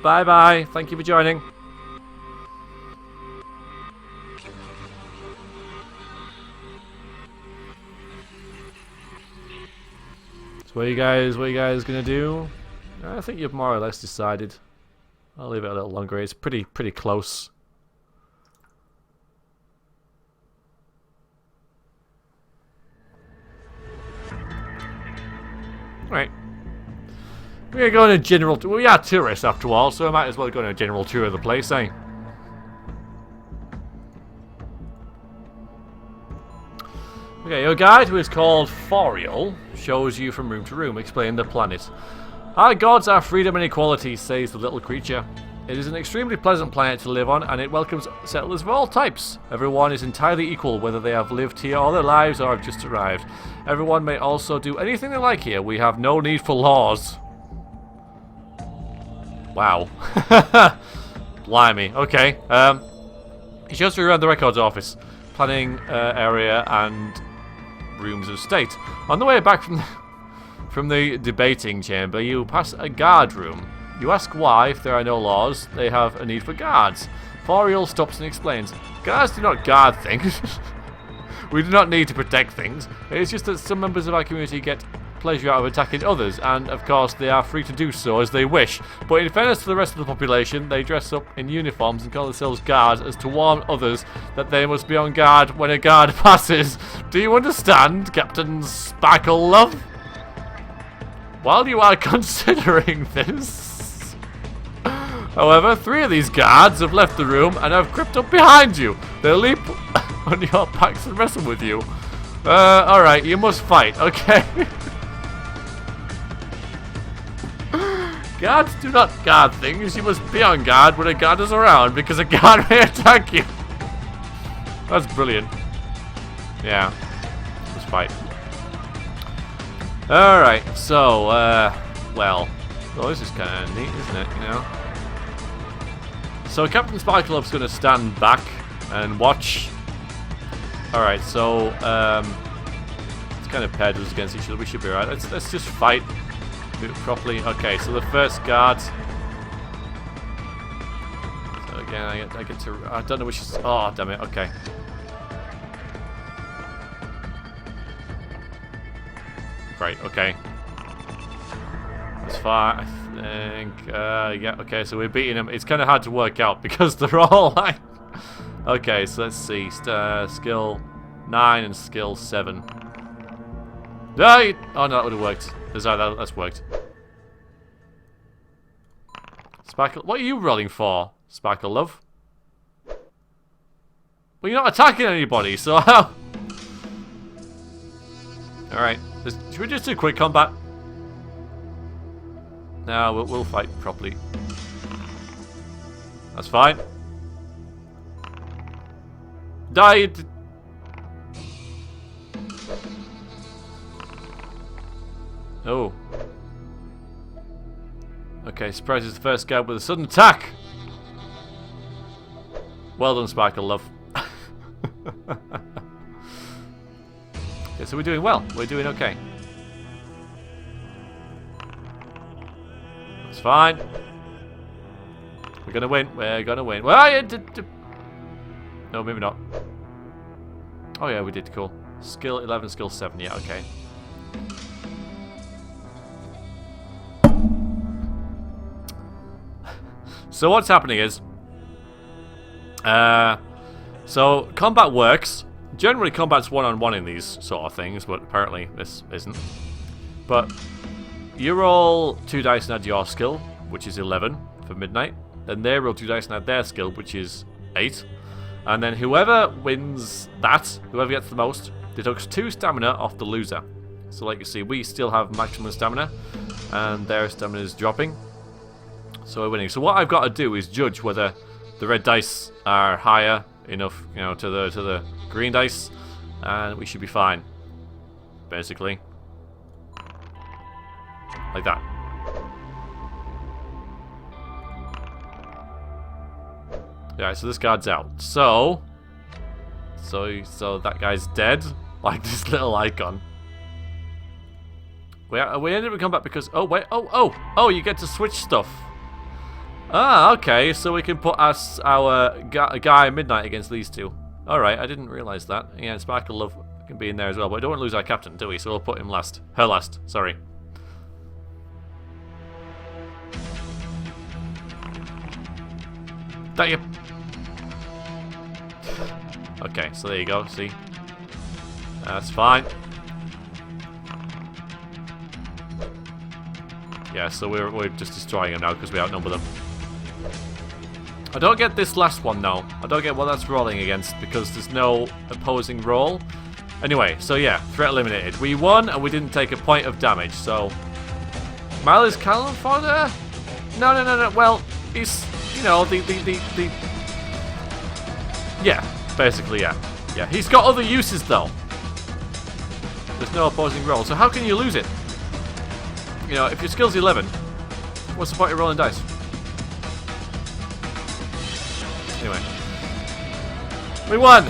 Bye-bye. Thank you for joining. So what are you guys gonna do? I think you've more or less decided. I'll leave it a little longer. It's pretty close. Right. We're going on a general tour. We are tourists after all, so I might as well go on a general tour of the place, eh? Okay, your guide, who is called Foriel, shows you from room to room, explaining the planet. Our gods are freedom and equality, says the little creature. It is an extremely pleasant planet to live on, and it welcomes settlers of all types. Everyone is entirely equal, whether they have lived here all their lives or have just arrived. Everyone may also do anything they like here. We have no need for laws. Wow. Blimey. Okay. He shows you around the records office, planning area, and rooms of state. On the way back from the debating chamber, you pass a guard room. You ask why, if there are no laws, they have a need for guards. Foriel stops and explains. Guards do not guard things. We do not need to protect things. It's just that some members of our community get pleasure out of attacking others, and of course they are free to do so as they wish. But in fairness to the rest of the population, they dress up in uniforms and call themselves guards as to warn others that they must be on guard when a guard passes. Do you understand, Captain Sparkle Love? While you are considering this, however, 3 of these guards have left the room and have crept up behind you. They'll leap on your backs and wrestle with you. Alright, you must fight, okay? Guards do not guard things. You must be on guard when a guard is around, because a guard may attack you. That's brilliant. Yeah. Let's fight. Alright, so, well, this is kind of neat, isn't it, you know? So Captain Sparkleup's going to stand back and watch. Alright, so, it's kind of paired us against each other. We should be alright. Let's just fight. Do it properly. Okay, so the first guard. So again, I get to. I don't know which is. Oh, damn it. Okay. Great. Okay. That's fine. I think. Yeah. Okay. So we're beating them. It's kind of hard to work out because they're all like. Okay. So let's see. Skill 9 and skill 7. No, oh no, that would have worked. That's worked. Sparkle, what are you rolling for, Sparkle Love? Well, you're not attacking anybody, so how? Alright, should we just do quick combat? No, we'll fight properly. That's fine. Died. Oh. Okay, surprises the first guy with a sudden attack. Well done, Sparkle Love. Okay, so we're doing well. We're doing okay. It's fine. We're gonna win. We're gonna win. Well, yeah, no, maybe not. Oh yeah, we did. Cool. Skill 11, skill 7. Yeah, okay. So what's happening is, so combat works. Generally, combat's one-on-one in these sort of things, but apparently this isn't. But you roll 2 dice and add your skill, which is 11 for midnight. Then they roll 2 dice and add their skill, which is 8. And then whoever wins that, whoever gets the most, deducts 2 stamina off the loser. So like you see, we still have maximum stamina, and their stamina is dropping. So we're winning. So what I've got to do is judge whether the red dice are higher enough, you know, to the green dice, and we should be fine. Basically, like that. Yeah. So this guard's out. So that guy's dead. Like this little icon. We ended up coming back because oh, you get to switch stuff. Ah, okay, so we can put our guy Midnight against these two. Alright, I didn't realise that. Yeah, Sparkle Love can be in there as well, but I don't want to lose our captain, do we? So we'll put him last. Her last, sorry. That you. Okay, so there you go, see? That's fine. Yeah, so we're just destroying them now because we outnumber them. I don't get this last one though. I don't get what that's rolling against because there's no opposing roll. Anyway, so yeah, threat eliminated. We won and we didn't take a point of damage, so... Miley's cannon fodder? No. Well, he's, you know, the... Yeah, basically, yeah. Yeah, he's got other uses though. There's no opposing roll, so how can you lose it? You know, if your skill's 11, what's the point of rolling dice? Anyway. We won!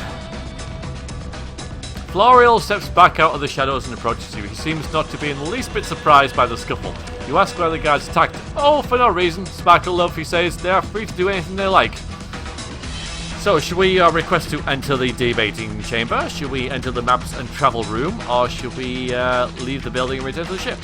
Florial steps back out of the shadows and approaches you. He seems not to be in the least bit surprised by the scuffle. You ask why the guards attacked. Oh, for no reason. Sparkle Love, he says. They are free to do anything they like. So, should we request to enter the debating chamber? Should we enter the maps and travel room? Or should we leave the building and return to the ship?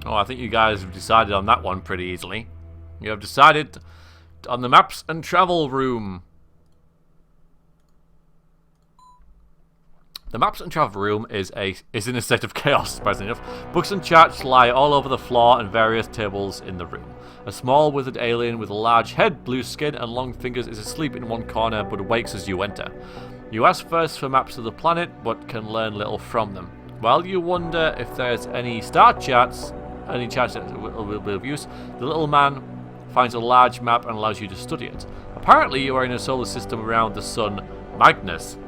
Oh, I think you guys have decided on that one pretty easily. You have decided on the maps and travel room. The maps and travel room is in a state of chaos, surprisingly enough. Books and charts lie all over the floor and various tables in the room. A small withered alien with a large head, blue skin, and long fingers is asleep in one corner but awakes as you enter. You ask first for maps of the planet, but can learn little from them. While you wonder if there's any star charts, any charts that will be of use, the little man finds a large map and allows you to study it. Apparently, you are in a solar system around the sun, Magnus.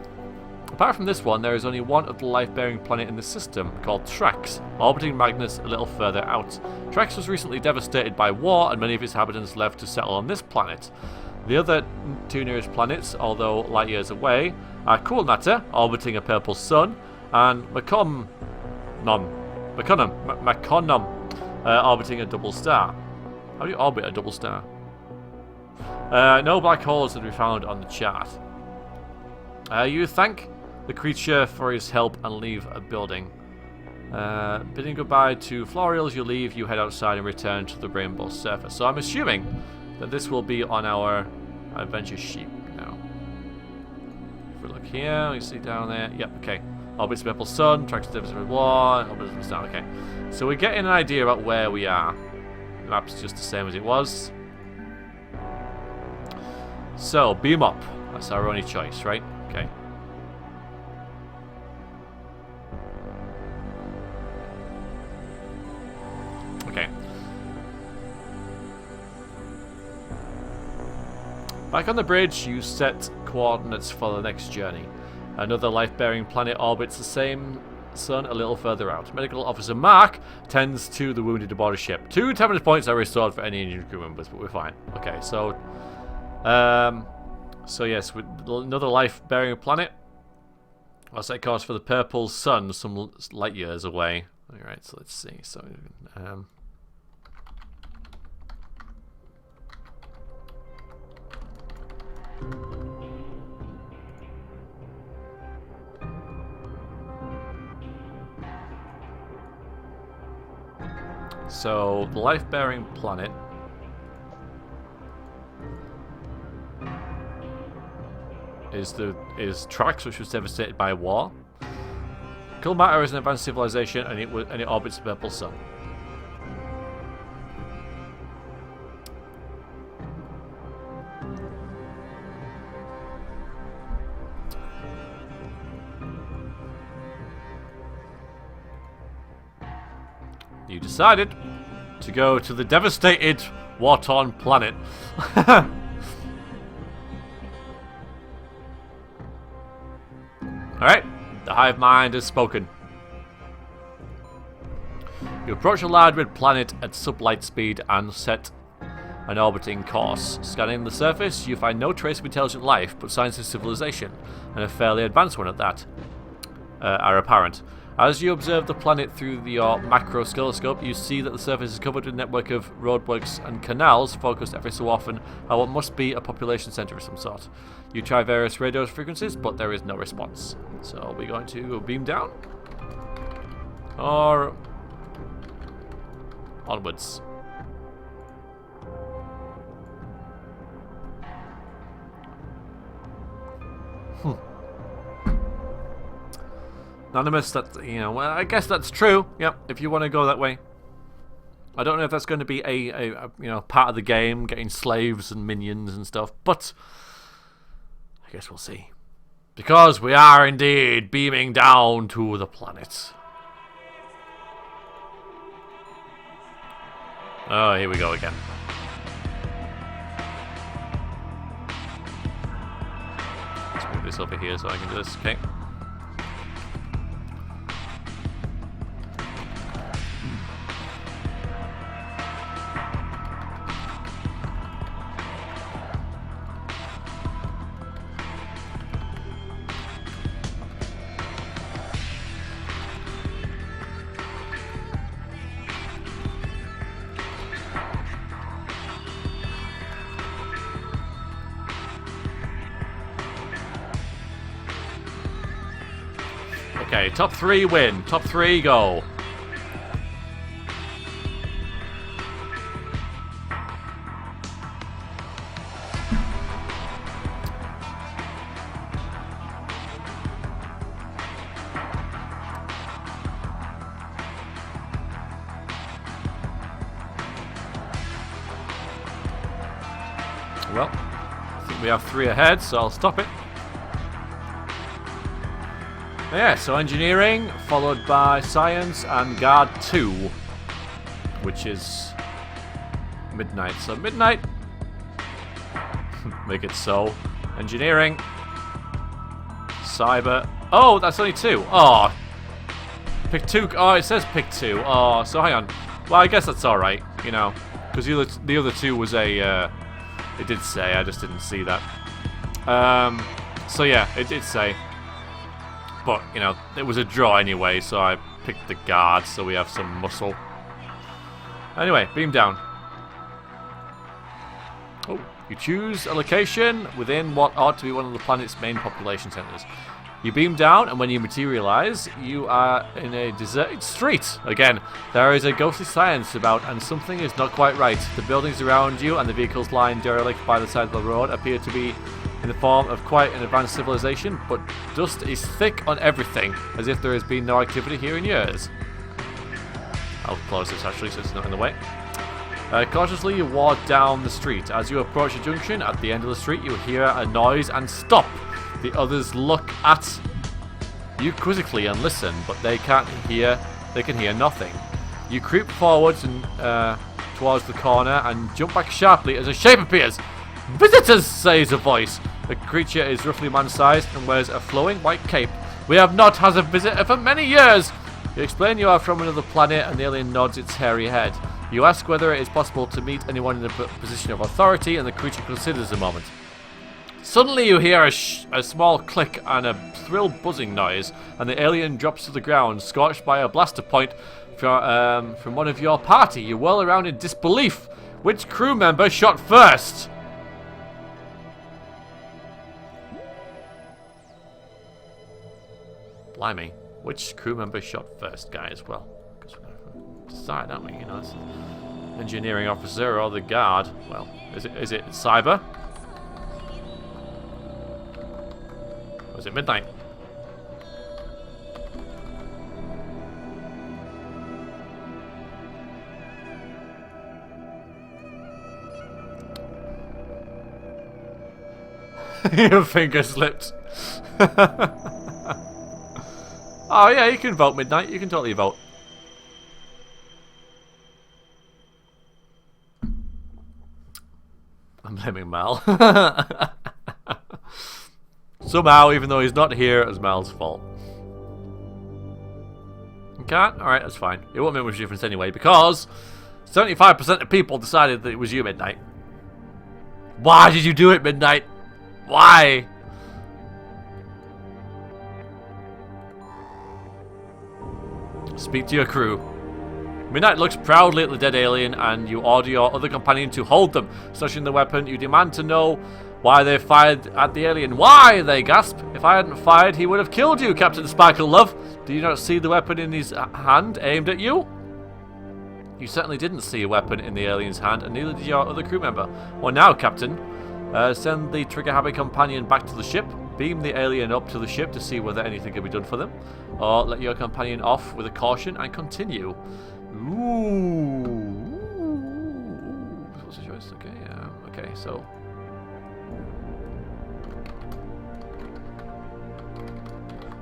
Apart from this one, there is only one of the life-bearing planet in the system, called Trax, orbiting Magnus a little further out. Trax was recently devastated by war, and many of its inhabitants left to settle on this planet. The other 2 nearest planets, although light years away, are Cool Matter, orbiting a purple sun, and Maconom, orbiting a double star. How do you orbit a double star? No black holes that we found on the chart. You thank the creature for his help and leave a building. Bidding goodbye to Florials, you leave, you head outside and return to the rainbow surface. So I'm assuming that this will be on our adventure sheet now. If we look here, we see down there. Yep, okay. Orbits purple sun, tracks the difference with war, orbits the star, okay. So we're getting an idea about where we are. The map's just the same as it was. So, beam up. That's our only choice, right? Okay. Back on the bridge, you set coordinates for the next journey. Another life-bearing planet orbits the same sun a little further out. Medical Officer Mark tends to the wounded aboard a ship. 2 temperance points are restored for any injured crew members, but we're fine. Okay, so yes, with another life-bearing planet. I'll set course for the purple sun, some light years away. Alright, so let's see. So the life-bearing planet is Trax, which was devastated by war. Kilmatter is an advanced civilization, and it orbits the purple sun. You decided to go to the devastated, war-torn planet. Alright, the hive mind has spoken. You approach a large red planet at sublight speed and set an orbiting course. Scanning the surface, you find no trace of intelligent life, but signs of civilization, and a fairly advanced one at that, are apparent. As you observe the planet through your macroscope, you see that the surface is covered with a network of roadworks and canals focused every so often on what must be a population centre of some sort. You try various radio frequencies, but there is no response. So we're going to beam down? Or onwards? Anonymous, that, well, I guess that's true. Yep, if you want to go that way. I don't know if that's going to be a part of the game, getting slaves and minions and stuff, but I guess we'll see. Because we are indeed beaming down to the planet. Oh, here we go again. Let's move this over here so I can do this. Okay. Okay, top 3 win. Top 3 go. Well, I think we have 3 ahead, so I'll stop it. Yeah, so engineering, followed by science and guard 2, which is midnight. So midnight, make it so. Engineering, cyber. Oh, that's only 2. Oh, pick 2. Oh, it says pick 2. Oh, so hang on. Well, I guess that's all right, because the other 2 was a. It did say. I just didn't see that. So yeah, it did say. But, it was a draw anyway, so I picked the guard, so we have some muscle. Anyway, beam down. Oh, you choose a location within what ought to be one of the planet's main population centers. You beam down, and when you materialize, you are in a deserted street. Again, there is a ghostly silence about, and something is not quite right. The buildings around you and the vehicles lying derelict by the side of the road appear to be in the form of quite an advanced civilization, but dust is thick on everything, as if there has been no activity here in years. I'll close this actually, so it's not in the way. Cautiously, you walk down the street. As you approach a junction, at the end of the street, you hear a noise and stop. The others look at you quizzically and listen, but they can hear nothing. You creep forwards and towards the corner and jump back sharply as a shape appears. Visitors, says a voice. The creature is roughly man-sized and wears a flowing white cape. We have not had a visitor for many years. You explain you are from another planet, and the alien nods its hairy head. You ask whether it is possible to meet anyone in a position of authority, and the creature considers a moment. Suddenly you hear a small click and a thrill buzzing noise, and the alien drops to the ground, scorched by a blaster point from one of your party. You whirl around in disbelief. Which crew member shot first? Blimey. Which crew member shot first, guys? Well, because we're going to decide, aren't we? You know, it's engineering officer or the guard. Well, is it Cyber? Or is it Midnight? Your finger slipped. Oh yeah, you can vote, Midnight. You can totally vote. I'm blaming Mal. Somehow, even though he's not here, it's Mal's fault. You can't? Alright, that's fine. It won't make much difference anyway, because 75% of people decided that it was you, Midnight. Why did you do it, Midnight? Why? Speak to your crew. Midnight looks proudly at the dead alien, and you order your other companion to hold them. Snatching the weapon, you demand to know why they fired at the alien. Why? They gasp. If I hadn't fired, he would have killed you, Captain Sparkle Love. Do you not see the weapon in his hand aimed at you? You certainly didn't see a weapon in the alien's hand, and neither did your other crew member. Well, now, Captain, send the trigger-happy companion back to the ship. Beam the alien up to the ship to see whether anything can be done for them. Or let your companion off with a caution and continue. Ooh. What's the choice? Okay, okay, so.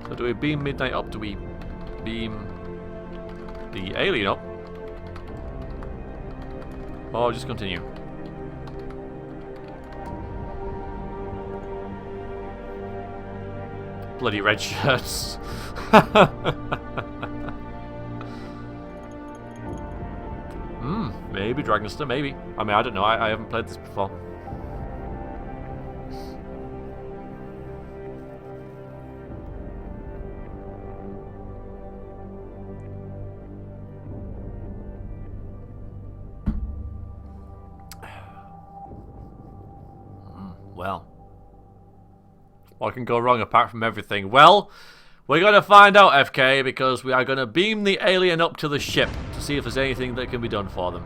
So do we beam Midnight up? Do we beam the alien up? Or just continue? Bloody red shirts. Maybe Dragonster, maybe. I mean, I don't know. I haven't played this before. Well. What can go wrong apart from everything? Well, we're going to find out, FK, because we are going to beam the alien up to the ship to see if there's anything that can be done for them.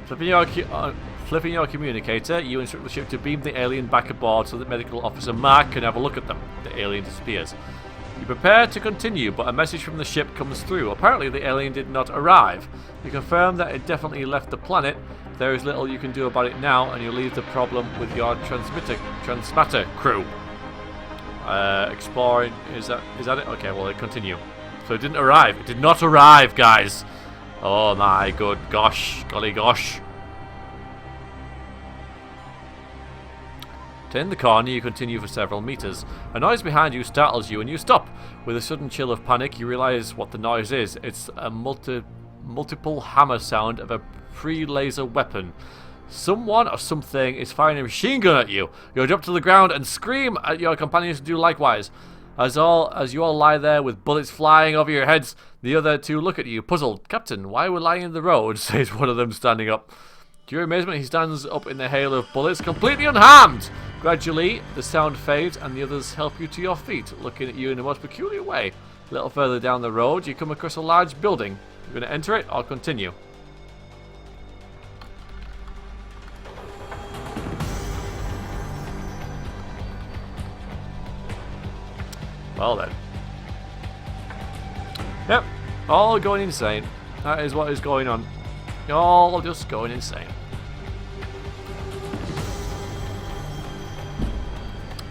Flipping your communicator, you instruct the ship to beam the alien back aboard so that Medical Officer Mark can have a look at them. The alien disappears. You prepare to continue, but a message from the ship comes through. Apparently the alien did not arrive. You confirm that it definitely left the planet. There is little you can do about it now, and you leave the problem with your transmatter crew. Exploring, is that it? Okay, well, continue. So it didn't arrive. It did not arrive, guys. Oh my good gosh, golly gosh. Turn the corner, you continue for several meters. A noise behind you startles you and you stop. With a sudden chill of panic, you realize what the noise is. It's a multiple hammer sound of a pre-laser weapon. Someone or something is firing a machine gun at you. You drop to the ground and scream at your companions to do likewise. As you all lie there with bullets flying over your heads, the other two look at you, puzzled. Captain, why are we lying in the road? Says one of them, standing up. To your amazement, he stands up in the hail of bullets, completely unharmed. Gradually, the sound fades and the others help you to your feet, looking at you in a most peculiar way. A little further down the road, you come across a large building. You're going to enter it or continue? Well then. Yep, all going insane. That is what is going on. All just going insane.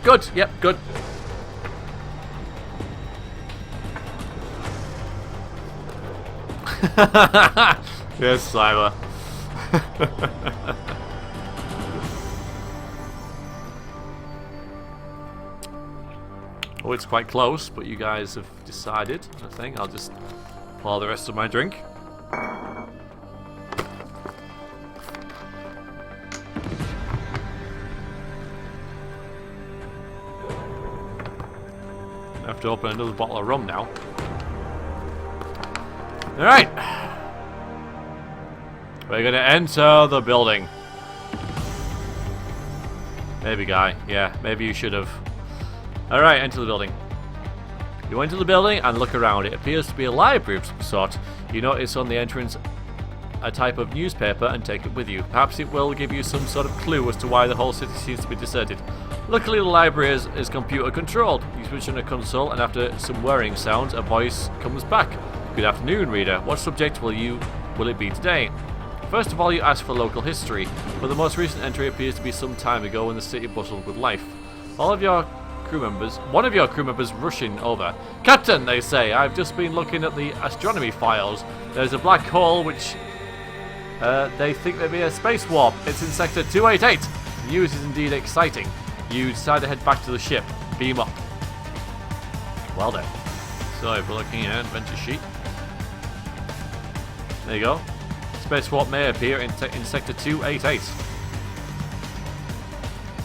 Good, yep, good. Yes, Cyber. it's quite close, but you guys have decided, I think. I'll just pour the rest of my drink. I have to open another bottle of rum now. Alright. We're going to enter the building. Maybe, guy. Yeah, maybe you should have. Alright, enter the building. You enter the building and look around. It appears to be a library of some sort. You notice on the entrance a type of newspaper and take it with you. Perhaps it will give you some sort of clue as to why the whole city seems to be deserted. Luckily, the library is computer controlled. You switch on a console and after some whirring sounds, a voice comes back. Good afternoon, reader. What subject will it be today? First of all, you ask for local history, but the most recent entry appears to be some time ago when the city bustled with life. One of your crew members rushing over. Captain, they say, I've just been looking at the astronomy files. There's a black hole which they think may be a space warp. It's in sector 288. The news is indeed exciting. You decide to head back to the ship. Beam up. Well then. So if we're looking at adventure sheet. There you go. Space warp may appear in sector 288.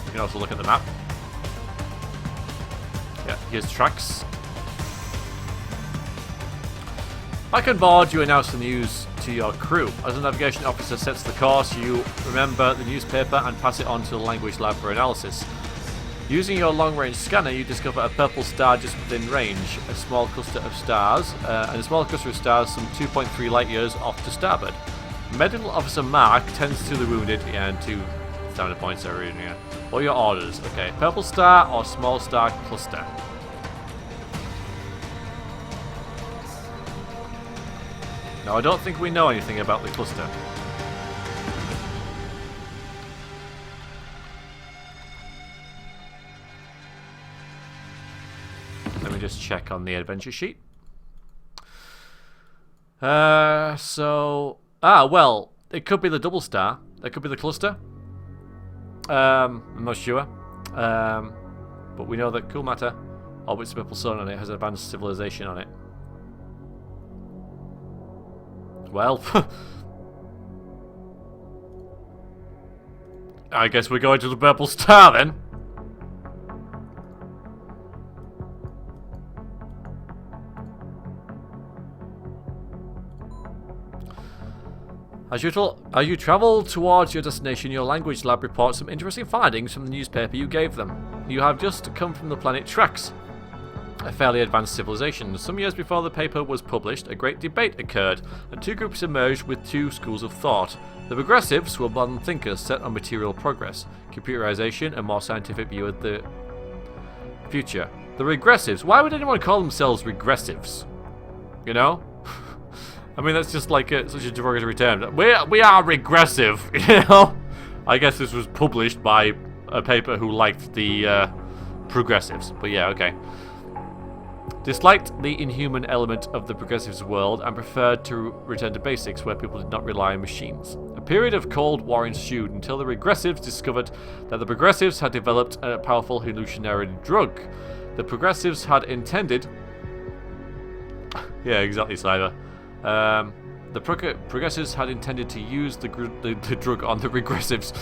You can also look at the map. Yeah, here's tracks. Back on board, you announce the news to your crew. As the navigation officer sets the course, you remember the newspaper and pass it on to the language lab for analysis. Using your long-range scanner, you discover a purple star just within range, a small cluster of stars, and a small cluster of stars some 2.3 light years off to starboard. Medical Officer Mark tends to the wounded, and 2 stamina points are reading here. What are your orders? Okay, purple star or small star cluster? Now, I don't think we know anything about the cluster. Let me just check on the adventure sheet. Well, it could be the double star. It could be the cluster. I'm not sure. But we know that cool matter orbits the purple sun and it has an advanced civilization on it. Well, I guess we're going to the purple star then. As you travel towards your destination, your language lab reports some interesting findings from the newspaper you gave them. You have just come from the planet Trax, a fairly advanced civilization. Some years before the paper was published, a great debate occurred, and 2 groups emerged with 2 schools of thought. The progressives were modern thinkers set on material progress, computerization, and more scientific view of the future. The regressives, why would anyone call themselves regressives? You know? I mean, that's just like such a derogatory term. We are regressive, you know? I guess this was published by a paper who liked the progressives, but yeah, okay. Disliked the inhuman element of the progressives' world and preferred to return to basics where people did not rely on machines. A period of Cold War ensued until the regressives discovered that the progressives had developed a powerful hallucinatory drug. The progressives had intended... yeah, exactly, Cyber. The progressives had intended to use the drug on the regressives,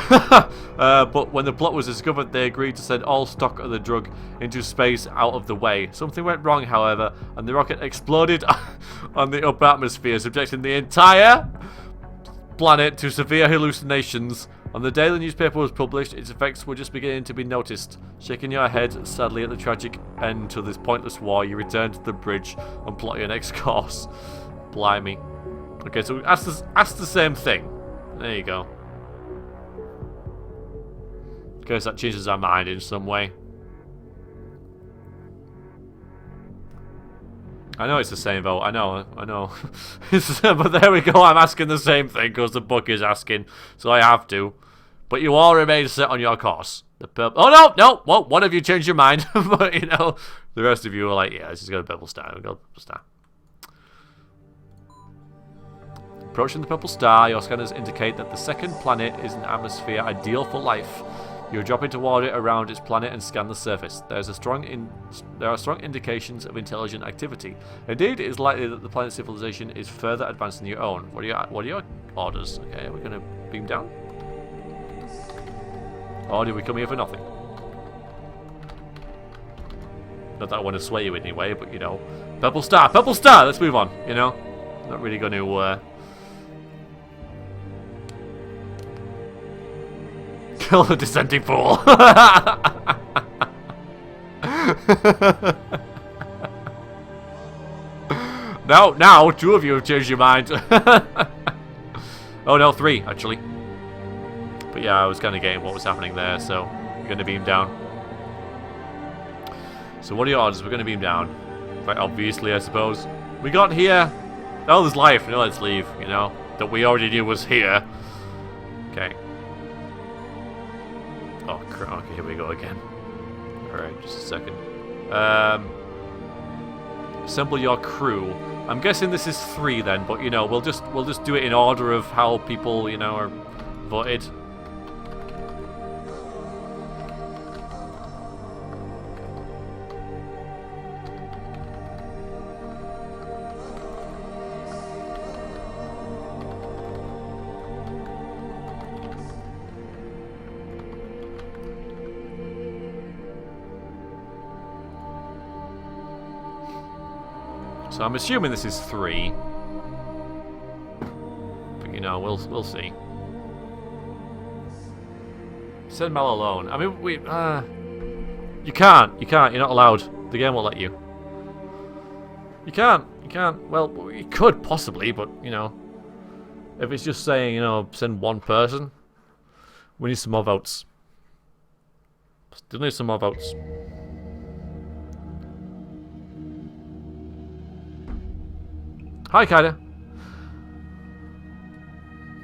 but when the plot was discovered, they agreed to send all stock of the drug into space out of the way. Something went wrong, however, and the rocket exploded on the upper atmosphere, subjecting the entire planet to severe hallucinations. On the day the newspaper was published, its effects were just beginning to be noticed. Shaking your head sadly at the tragic end to this pointless war, you return to the bridge and plot your next course. Blimey. Okay, so ask the same thing. There you go. Guess that changes our mind in some way. I know it's the same vote. I know. But there we go. I'm asking the same thing because the book is asking, so I have to. But you all remain set on your course. Oh no! Well, one of you changed your mind, but you know, the rest of you are like, yeah, let's just go to Purple Star. We'll go to Purple Star. Approaching the Purple Star, your scanners indicate that the second planet is an atmosphere ideal for life. You drop into orbit around its planet and scan the surface. There are strong indications of intelligent activity. Indeed, it is likely that the planet's civilization is further advanced than your own. What are your orders? Okay, are we going to beam down? Or did we come here for nothing? Not that I want to sway you anyway, but you know. Purple Star! Purple Star! Let's move on, you know? Not really going to, kill the descending pool! Now, two of you have changed your mind. Oh no, three, actually. But yeah, I was kind of getting what was happening there, so we're going to beam down. So what are your orders? We're going to beam down. Quite obviously, I suppose. We got here. Oh, there's life. No, let's leave, you know. That we already knew was here. Okay. Oh, crap. Okay, here we go again. Alright, just a second. Assemble your crew. I'm guessing this is 3 then, but you know, we'll just do it in order of how people, you know, are voted. So I'm assuming this is 3, but you know, we'll see. Send Mal alone. I mean, you can't. You're not allowed. The game won't let you. You can't. Well, you could possibly, but you know, if it's just saying, you know, send 1 person, we need some more votes. Still need some more votes. Hi, Kaida.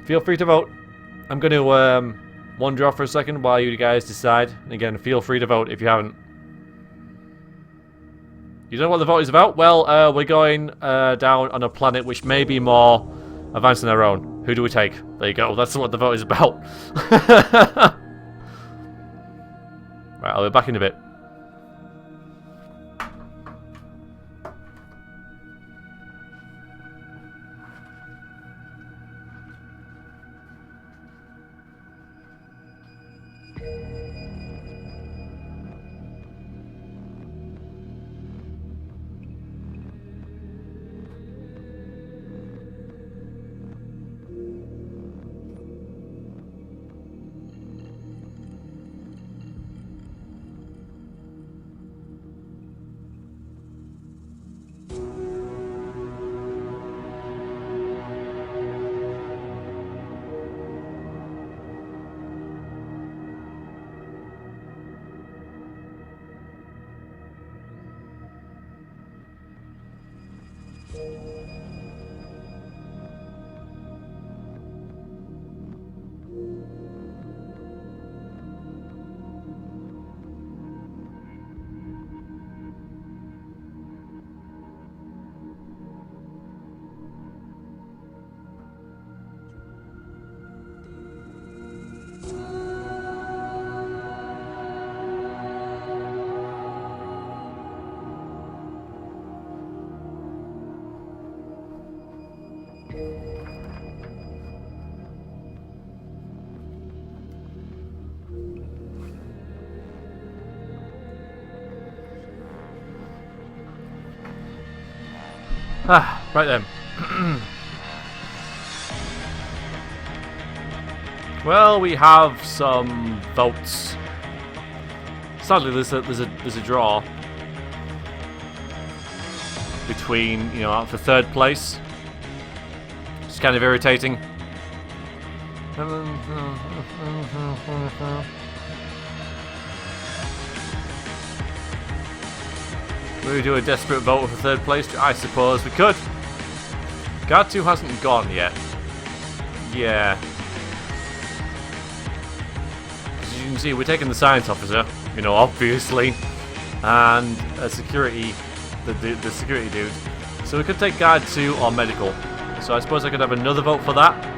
Feel free to vote. I'm going to wander off for a second while you guys decide. And again, feel free to vote if you haven't. You don't know what the vote is about? Well, we're going down on a planet which may be more advanced than our own. Who do we take? There you go. That's what the vote is about. Right, I'll be back in a bit. Right then. Well, we have some votes. Sadly, there's a draw between, you know, for 3rd place. It's kind of irritating. Will we do a desperate vote for 3rd place? I suppose we could. Guard 2 hasn't gone yet. Yeah. As you can see, we're taking the science officer, you know, obviously, and a security, the security dude. So we could take guard 2 or medical. So I suppose I could have another vote for that.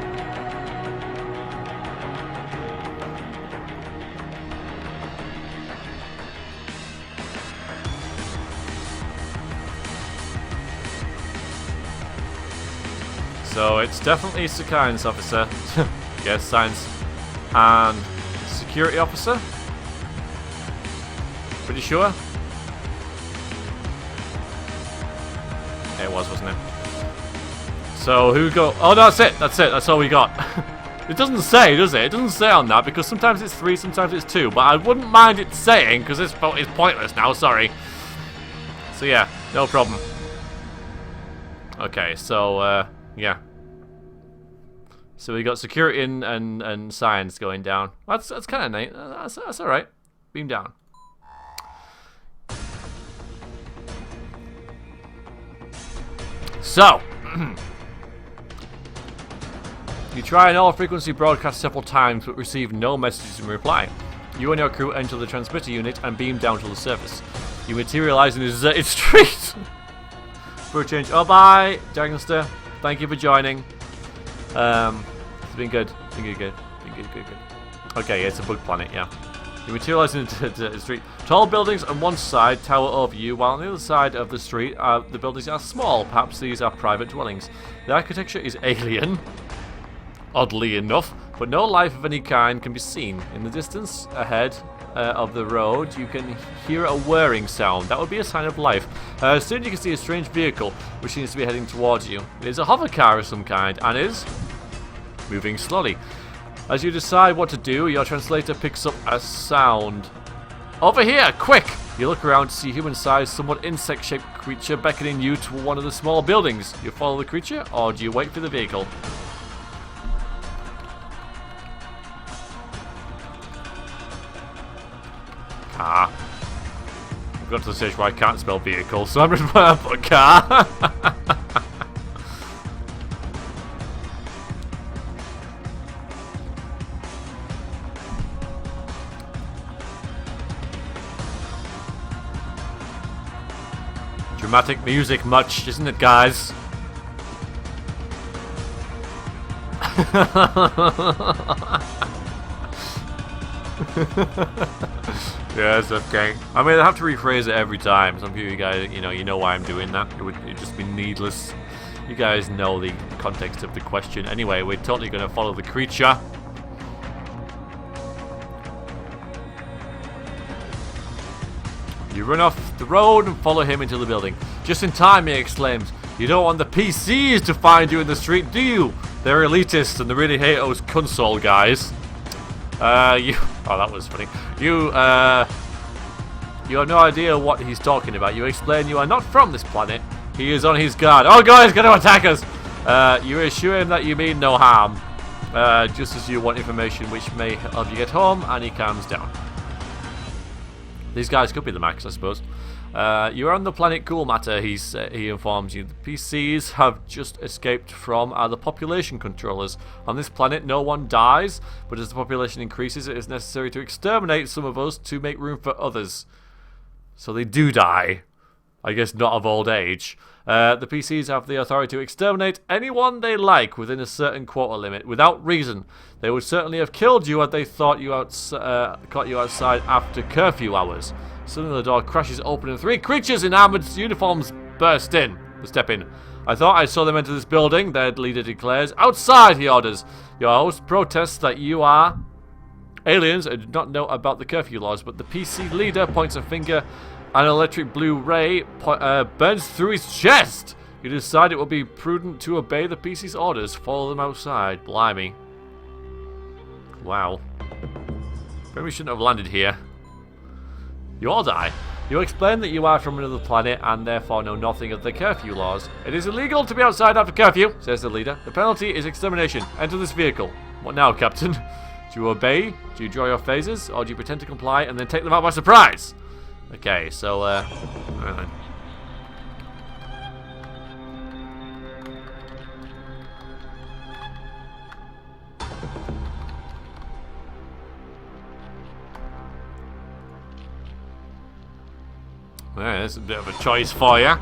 So it's definitely science officer. Yes, science. And security officer. Pretty sure. It was, wasn't it? So who go? Oh, no, that's it. That's it. That's all we got. It doesn't say, does it? It doesn't say on that because sometimes it's 3, sometimes it's 2. But I wouldn't mind it saying because it's pointless now. Sorry. So yeah, no problem. Okay, so yeah. So we got security and science going down. That's kind of neat. That's all right. Beam down. So, you try an all-frequency broadcast several times but receive no messages in reply. You and your crew enter the transmitter unit and beam down to the surface. You materialize in a deserted street. For a change. Oh, bye, Dragonster. Thank you for joining. It's been good. Good. Okay, yeah, it's a bug planet, yeah. You materialize in a deserted street. Tall buildings on one side tower over you, while on the other side of the street, the buildings are small. Perhaps these are private dwellings. The architecture is alien, oddly enough, but no life of any kind can be seen. In the distance ahead of the road, you can hear a whirring sound. That would be a sign of life. Soon you can see a strange vehicle, which seems to be heading towards you. It is a hover car of some kind, and is moving slowly. As you decide what to do, your translator picks up a sound. Over here, quick! You look around to see a human-sized, somewhat insect-shaped creature beckoning you to one of the small buildings. You follow the creature, or do you wait for the vehicle? Car. I've got to the stage where I can't spell vehicle, so I'm just going to put car. Dramatic music much, isn't it, guys? Yes, okay. I mean, I have to rephrase it every time. Some of you guys, you know why I'm doing that. It'd just be needless. You guys know the context of the question. Anyway, we're totally going to follow the creature. You run off the road and follow him into the building. Just in time, he exclaims. You don't want the PCs to find you in the street, do you? They're elitists and they really hate those console guys. Oh, that was funny. You have no idea what he's talking about. You explain you are not from this planet. He is on his guard. Oh god, he's going to attack us! You assure him that you mean no harm. Just as you want information which may help you get home, and he calms down. These guys could be the Max, I suppose. You're on the planet Cool Matter, he informs you. The PCs have just escaped from the population controllers. On this planet, no one dies, but as the population increases, it is necessary to exterminate some of us to make room for others. So they do die. I guess not of old age. The PCs have the authority to exterminate anyone they like within a certain quota limit, without reason. They would certainly have killed you had they thought you caught you outside after curfew hours. Suddenly the door crashes open and 3 creatures in armored uniforms burst in. Step in. I thought I saw them enter this building, their leader declares. Outside, he orders. Your host protests that you are aliens and do not know about the curfew laws, but the PC leader points a finger. An electric blue ray burns through his chest. You decide it will be prudent to obey the PC's orders. Follow them outside. Blimey. Wow. Maybe we shouldn't have landed here. You all die. You explain that you are from another planet and therefore know nothing of the curfew laws. It is illegal to be outside after curfew, says the leader. The penalty is extermination. Enter this vehicle. What now, Captain? Do you obey? Do you draw your phasers? Or do you pretend to comply and then take them out by surprise? Okay, so, alright. Alright, that's a bit of a choice for you.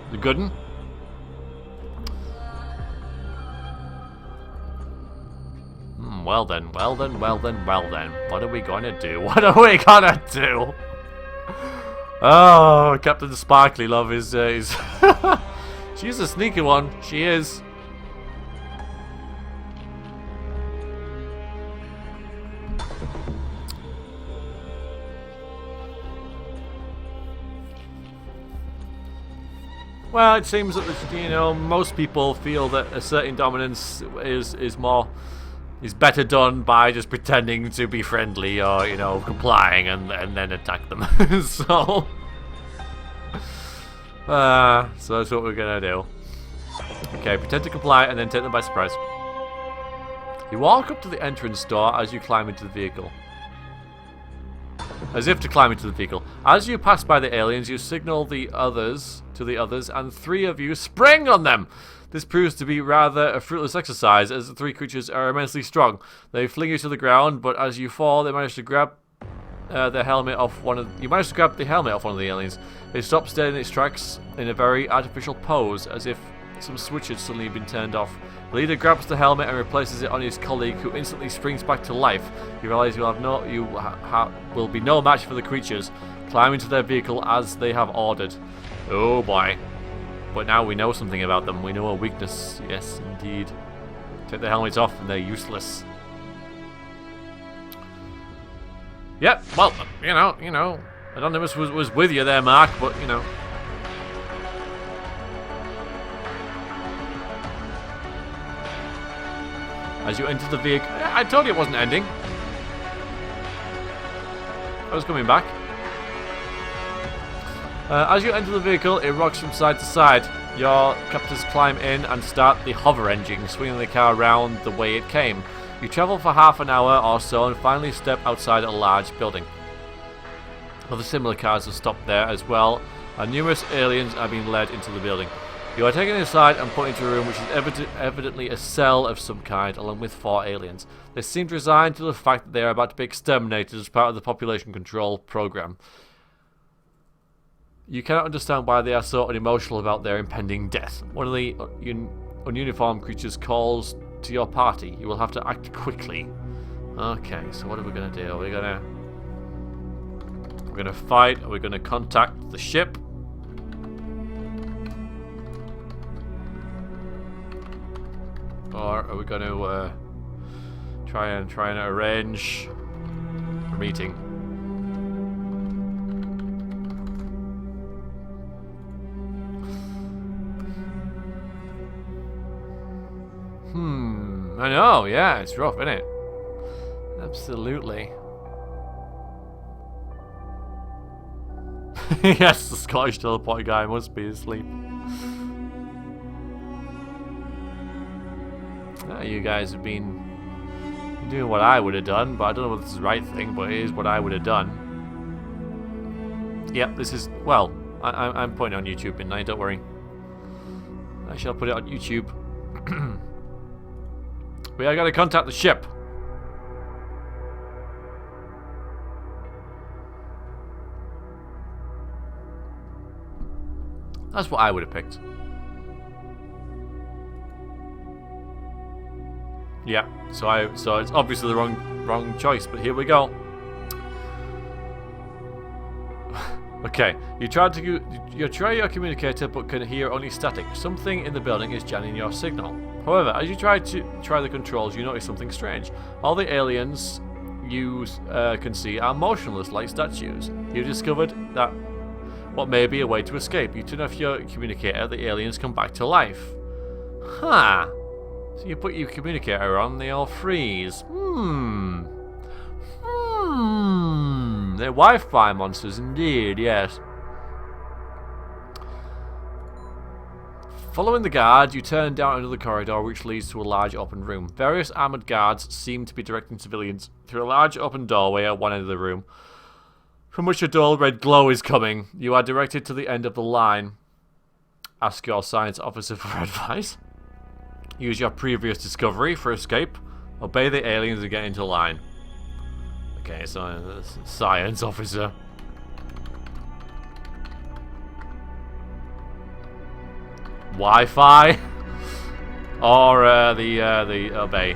The good one. Well then. What are we gonna do? Oh, Captain Sparkly Love is she's a sneaky one. She is. Well, it seems that you know most people feel that asserting dominance is better done by just pretending to be friendly or you know complying and then attack them. So that's what we're gonna do. Okay, pretend to comply and then take them by surprise. You walk up to the entrance door as you climb into the vehicle. As if to climb into the vehicle. As you pass by the aliens, you signal the others to the others, and 3 of you spring on them. This proves to be rather a fruitless exercise, as the 3 creatures are immensely strong. They fling you to the ground, but as you fall, they manage to grab the helmet off one of. You manage to grab the helmet off one of the aliens. It stops dead in its tracks in a very artificial pose, as if some switch had suddenly been turned off. The leader grabs the helmet and replaces it on his colleague, who instantly springs back to life. You realize will be no match for the creatures. Climb into their vehicle as they have ordered. Oh boy. But now we know something about them. We know a weakness. Yes, indeed. Take the helmets off and they're useless. Yep, well, you know. Anonymous was with you there, Mark, but, you know. As you enter the vehicle... I told you it wasn't ending. I was coming back. As you enter the vehicle, it rocks from side to side. Your captors climb in and start the hover engine, swinging the car around the way it came. You travel for half an hour or so and finally step outside a large building. Other similar cars have stopped there as well, and numerous aliens are being led into the building. You are taken inside and put into a room which is evidently a cell of some kind, along with 4 aliens. They seem resigned to the fact that they are about to be exterminated as part of the population control program. You cannot understand why they are so unemotional about their impending death. One of the ununiformed creatures calls to your party. You will have to act quickly. Okay, so what are we going to do? We're going to fight. Are we going to contact the ship? Or are we going to try and arrange a meeting? I know, yeah, it's rough, isn't it? Absolutely. Yes, the Scottish teleport guy must be asleep. You guys have been doing what I would have done, but I don't know if this is the right thing, but it is what I would have done. Yep, this is, well, I'm putting it on YouTube, midnight, don't worry. I shall put it on YouTube. We are going to contact the ship. That's what I would have picked. Yeah, so it's obviously the wrong choice, but here we go. Okay, you try your communicator but can hear only static. Something in the building is jamming your signal. However, as you try the controls, you notice something strange. All the aliens you can see are motionless like statues. You've discovered that what may be a way to escape. You turn off your communicator, the aliens come back to life. Huh. So you put your communicator on, they all freeze. They're Wi-Fi monsters indeed, yes. Following the guard, you turn down another corridor which leads to a large open room. Various armoured guards seem to be directing civilians through a large open doorway at one end of the room, from which a dull red glow is coming. You are directed to the end of the line. Ask your science officer for advice. Use your previous discovery for escape. Obey the aliens and get into line. Okay, so science officer. Wi-Fi or the obey.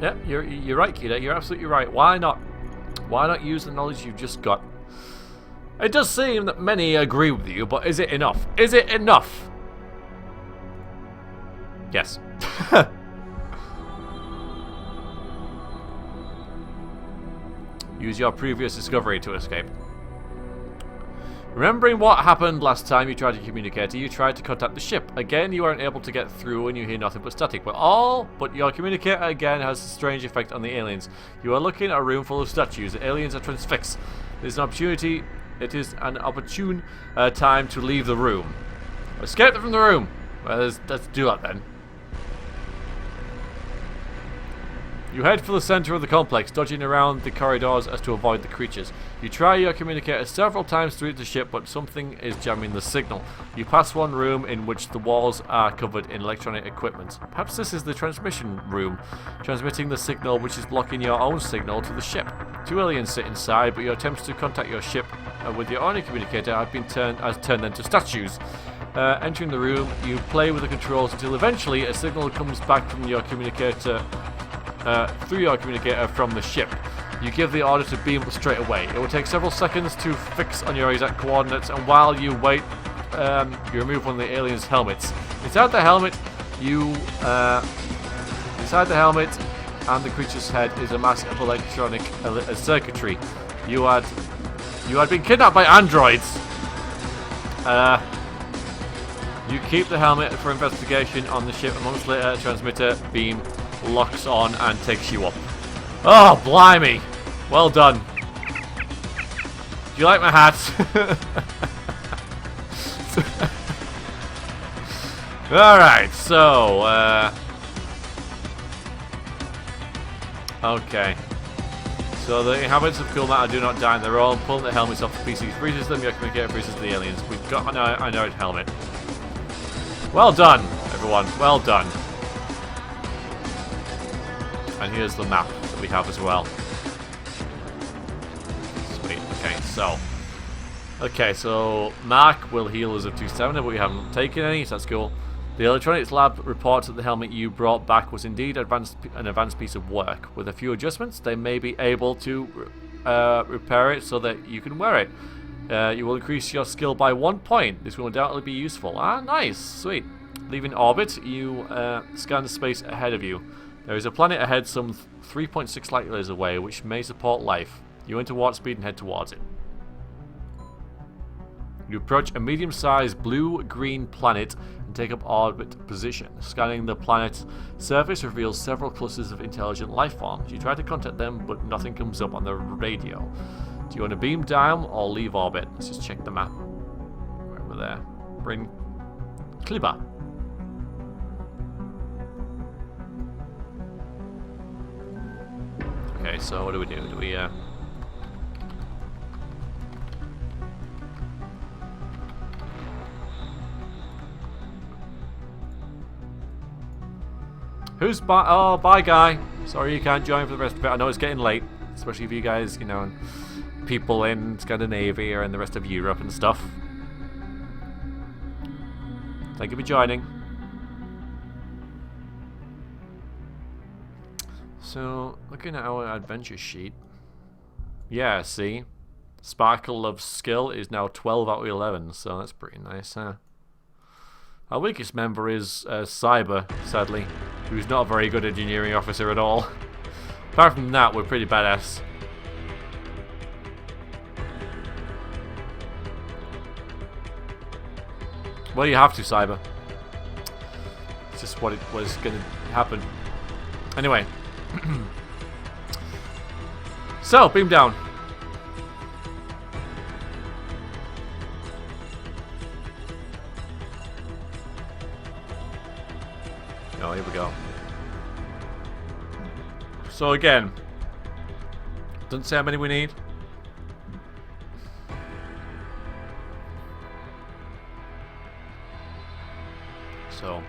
Yeah, you're right, Kida. You're absolutely right. Why not? Why not use the knowledge you've just got? It does seem that many agree with you, but is it enough? Is it enough? Yes. Use your previous discovery to escape. Remembering what happened last time you tried to communicate, you tried to contact the ship. Again, you aren't able to get through and you hear nothing but static. But your communicator again has a strange effect on the aliens. You are looking at a room full of statues. The aliens are transfixed. It is an opportune time to leave the room. Escape from the room. Well, let's do that then. You head for the center of the complex, dodging around the corridors as to avoid the creatures. You try your communicator several times through the ship, but something is jamming the signal. You pass one room in which the walls are covered in electronic equipment. Perhaps this is the transmission room, transmitting the signal which is blocking your own signal to the ship. Two aliens sit inside, but your attempts to contact your ship with your only communicator have been turned them into statues. Entering the room, you play with the controls until eventually a signal comes back from your communicator. Through your communicator from the ship. You give the order to beam straight away. It will take several seconds to fix on your exact coordinates, and while you wait, you remove one of the aliens' helmets. Inside the helmet and the creature's head is a mass of electronic circuitry. You had been kidnapped by androids. You keep the helmet for investigation on the ship. A month later, a transmitter beam locks on and takes you up. Oh, blimey. Well done. Do you like my hat? Alright, so, okay. So the inhabitants of Cool Matter do not die on their own. Pulling the helmets off the PCs freezes them. Your communicator freezes the aliens. We've got an iron helmet. Well done, everyone. Well done. And here's the map that we have as well. Sweet. Okay, so Mark will heal us of 2 stamina, but we haven't taken any, so that's cool. The electronics lab reports that the helmet you brought back was indeed an advanced piece of work. With a few adjustments, they may be able to repair it so that you can wear it. You will increase your skill by 1 point. This will undoubtedly be useful. Ah, nice. Sweet. Leaving orbit, you scan the space ahead of you. There is a planet ahead some 3.6 light years away, which may support life. You enter warp speed and head towards it. You approach a medium-sized blue-green planet and take up orbit position. Scanning the planet's surface reveals several clusters of intelligent life forms. You try to contact them, but nothing comes up on the radio. Do you want to beam down or leave orbit? Let's just check the map. Right over there. Bring Kliba. Okay, so what do we do? Do we, Who's bye? Oh, bye, guy. Sorry you can't join for the rest of it. I know it's getting late, especially for you guys, you know, and people in Scandinavia and the rest of Europe and stuff. Thank you for joining. So, looking at our adventure sheet. Yeah, see? Sparkle of skill is now 12 out of 11, so that's pretty nice, huh? Our weakest member is Cyber, sadly, who's not a very good engineering officer at all. Apart from that, we're pretty badass. Well, you have to, Cyber. It's just what it was going to happen. Anyway. So, beam down. Oh, here we go. So again, doesn't say how many we need. So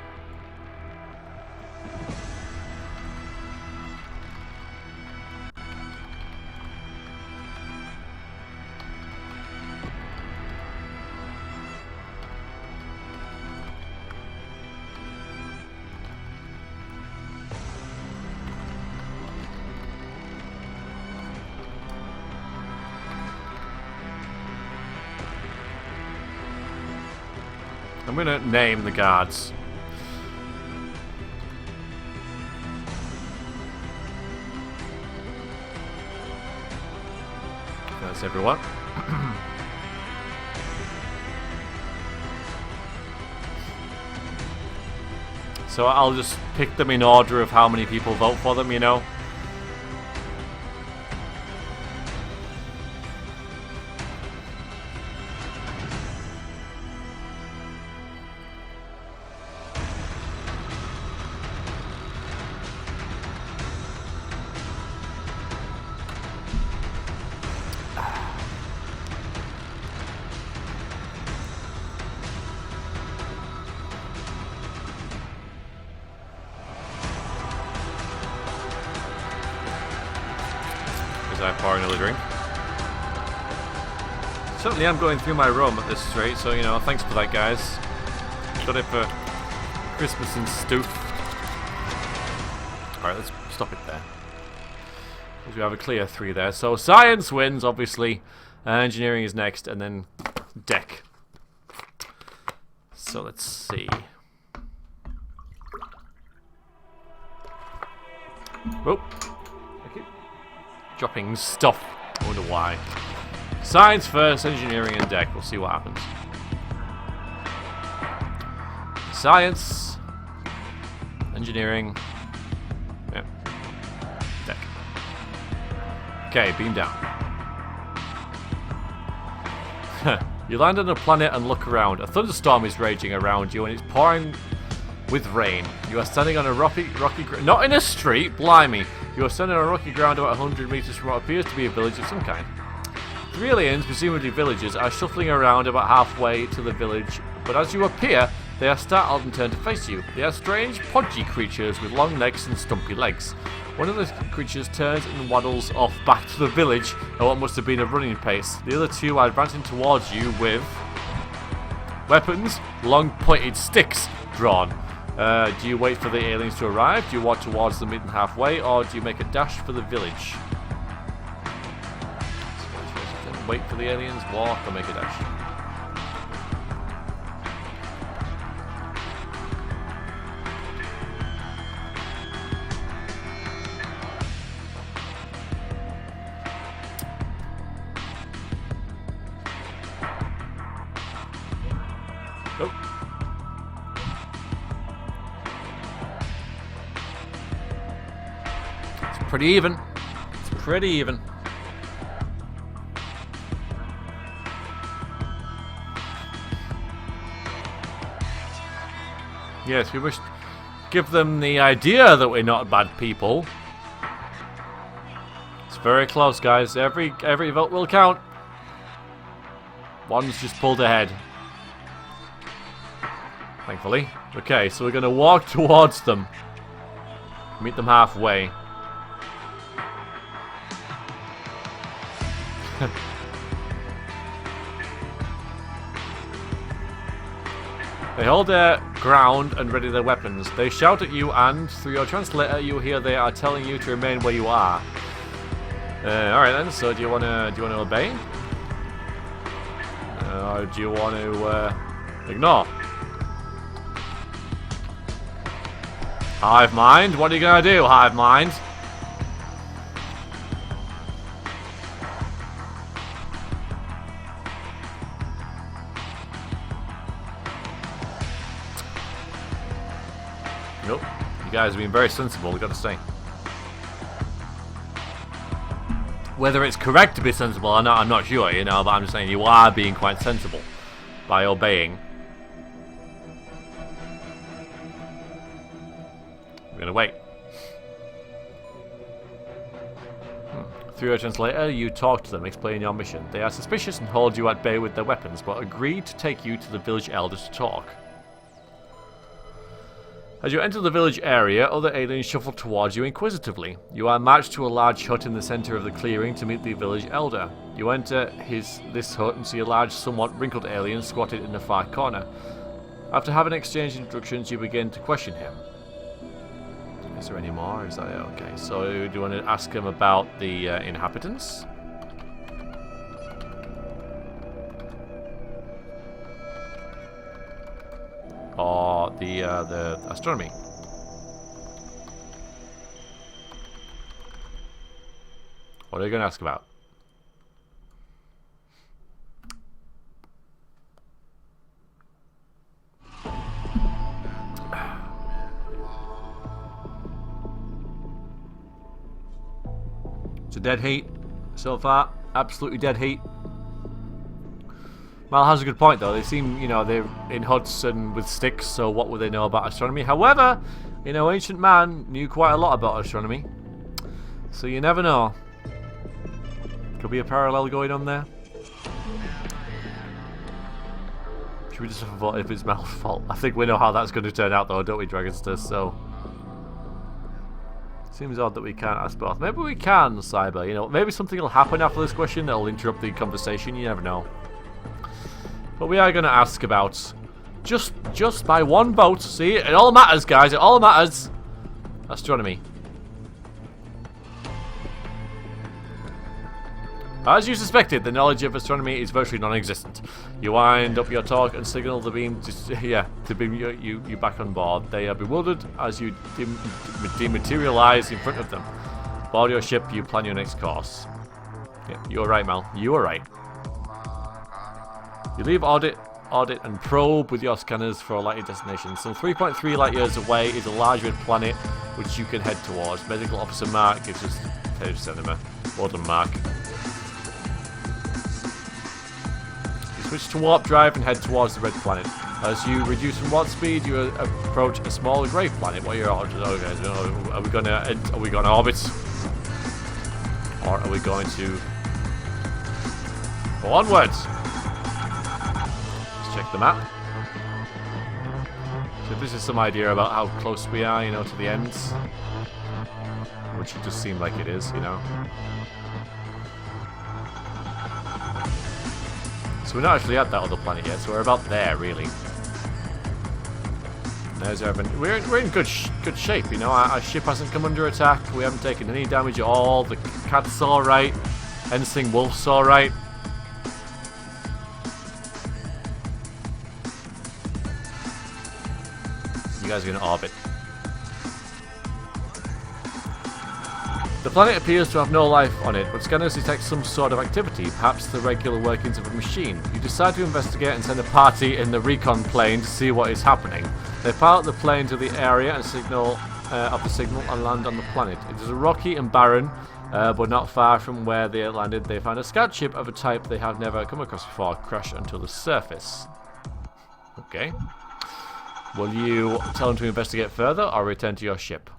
I'm gonna name the guards. That's everyone. So I'll just pick them in order of how many people vote for them, you know? I pour another drink. Certainly I'm going through my rum at this rate, so, you know, thanks for that, guys. Got it for Christmas and stuff. Alright, let's stop it there. Because we have a clear 3 there. So science wins, obviously. Engineering is next, and then deck. So let's see. Whoop. Dropping stuff. I wonder why. Science first, engineering and deck. We'll see what happens. Science. Engineering. Yep. Deck. Okay, beam down. You land on a planet and look around. A thunderstorm is raging around you and it's pouring with rain. You are standing on a rocky not in a street, blimey. You are standing on a rocky ground about 100 meters from what appears to be a village of some kind. 3 aliens, presumably villagers, are shuffling around about halfway to the village, but as you appear, they are startled and turn to face you. They are strange, podgy creatures with long necks and stumpy legs. One of the creatures turns and waddles off back to the village at what must have been a running pace. The other 2 are advancing towards you with weapons, long pointed sticks drawn. Do you wait for the aliens to arrive? Do you walk towards them, meet them halfway, or do you make a dash for the village? So wait for the aliens, walk, or make a dash. Nope. Pretty even. It's pretty even. Yes, we must give them the idea that we're not bad people. It's very close, guys. Every vote will count. One's just pulled ahead. Thankfully. Okay, so we're going to walk towards them. Meet them halfway. They hold their ground and ready their weapons. They shout at you and, through your translator, you hear they are telling you to remain where you are. Alright then, so do you wanna obey? Or do you want to ignore? Hive mind, what are you gonna do, Hive mind? Nope. You guys have been very sensible, I've got to say. Whether it's correct to be sensible or not, I'm not sure, you know, but I'm just saying you are being quite sensible by obeying. We're going to wait. Through your translator, you talk to them, explain your mission. They are suspicious and hold you at bay with their weapons, but agree to take you to the village elders to talk. As you enter the village area, other aliens shuffle towards you inquisitively. You are marched to a large hut in the center of the clearing to meet the village elder. You enter this hut and see a large, somewhat wrinkled alien squatted in the far corner. After having exchanged instructions, you begin to question him. Is there any more? Is that it? Okay, so do you want to ask him about the inhabitants? the astronomy. What are you going to ask about? It's a dead heat so far. Absolutely dead heat. Mal has a good point though. They seem, you know, they're in huts and with sticks, so what would they know about astronomy? However, you know, ancient man knew quite a lot about astronomy. So you never know. Could be a parallel going on there. Should we just have a vote if it's Mal's fault? I think we know how that's going to turn out though, don't we, Dragonster? So seems odd that we can't ask both. Maybe we can, Cyber. You know, maybe something will happen after this question that'll interrupt the conversation. You never know. But we are going to ask about just by one vote. See, it all matters, guys. It all matters. Astronomy. As you suspected, the knowledge of astronomy is virtually non-existent. You wind up your talk and signal the beam to beam you back on board. They are bewildered as you dematerialize in front of them. Board your ship, you plan your next course. Yeah, you were right, Mal. You were right. You leave audit, and probe with your scanners for a likely destination. Some 3.3 light years away is a large red planet which you can head towards. Medical Officer Mark gives us page cinema. Well done, Mark. Switch to warp drive and head towards the red planet. As you reduce from warp speed, you approach a small grey planet. What are your orders? Oh, guys, are we going to orbit, or are we going to go onwards? Let's check the map. So this is some idea about how close we are, you know, to the ends, which it just seemed like it is, you know. So we're not actually at that other planet yet, so we're about there, really. There's Evan. We're in good shape, you know. Our ship hasn't come under attack. We haven't taken any damage at all. The cat's all right. Ensign Wolf's all right. You guys are going to orbit. The planet appears to have no life on it, but scanners detect some sort of activity, perhaps the regular workings of a machine. You decide to investigate and send a party in the recon plane to see what is happening. They pilot the plane to the area and signal and land on the planet. It is rocky and barren, but not far from where they landed. They find a scout ship of a type they have never come across before crash onto the surface. Okay. Will you tell them to investigate further or return to your ship?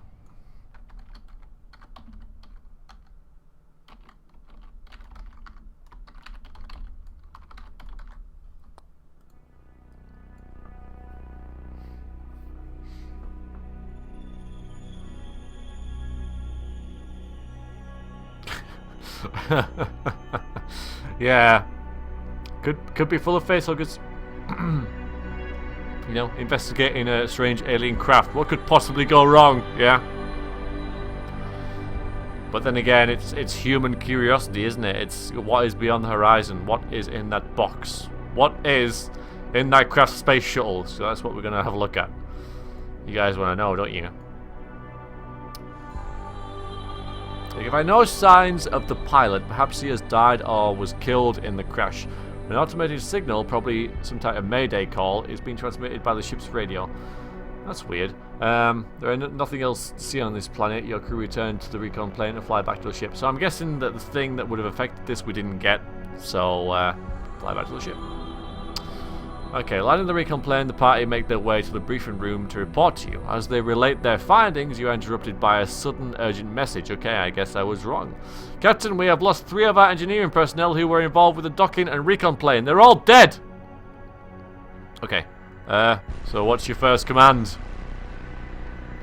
Yeah, could be full of facehuggers. You know, investigating a strange alien craft. What could possibly go wrong? Yeah. But then again, it's human curiosity, isn't it? It's what is beyond the horizon. What is in that box? What is in that craft space shuttle? So that's what we're gonna have a look at. You guys want to know, don't you? If I know signs of the pilot, perhaps he has died or was killed in the crash. An automated signal, probably some type of mayday call, is being transmitted by the ship's radio. That's weird. There is nothing else to see on this planet. Your crew return to the recon plane and fly back to the ship. So I'm guessing that the thing that would have affected this we didn't get. So fly back to the ship. Okay, landing the recon plane, the party make their way to the briefing room to report to you. As they relate their findings, you are interrupted by a sudden urgent message. Okay, I guess I was wrong. Captain, we have lost 3 of our engineering personnel who were involved with the docking and recon plane. They're all dead! Okay, so what's your first command?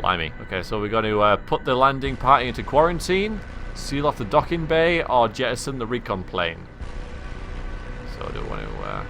Blimey. Okay, so we're going to put the landing party into quarantine, seal off the docking bay, or jettison the recon plane. So I do want to...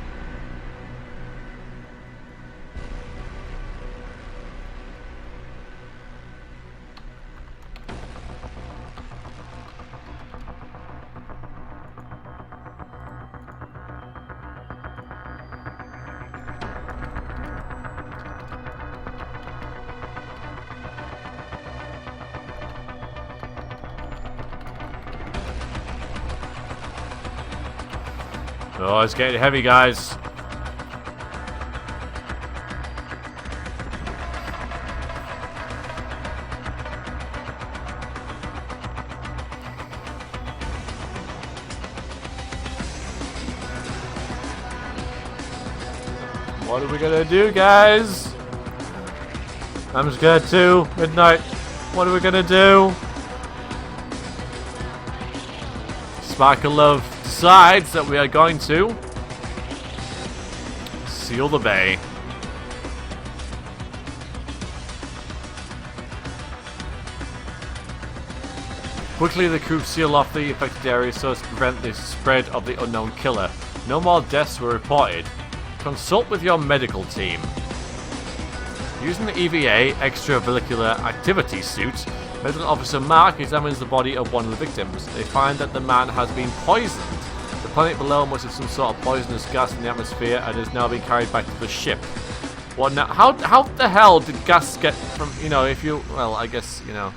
Oh, it's getting heavy, guys. What are we gonna do, guys? I'm scared too. Midnight. What are we gonna do? Sparkle Love decides that we are going to seal the bay. Quickly, the crew seal off the affected area so as to prevent the spread of the unknown killer. No more deaths were reported. Consult with your medical team. Using the EVA, extravehicular activity suit, Medical Officer Mark examines the body of one of the victims. They find that the man has been poisoned. The planet below must have some sort of poisonous gas in the atmosphere and is now being carried back to the ship. What now? How the hell did gas get from, you know, if you, well, I guess, you know.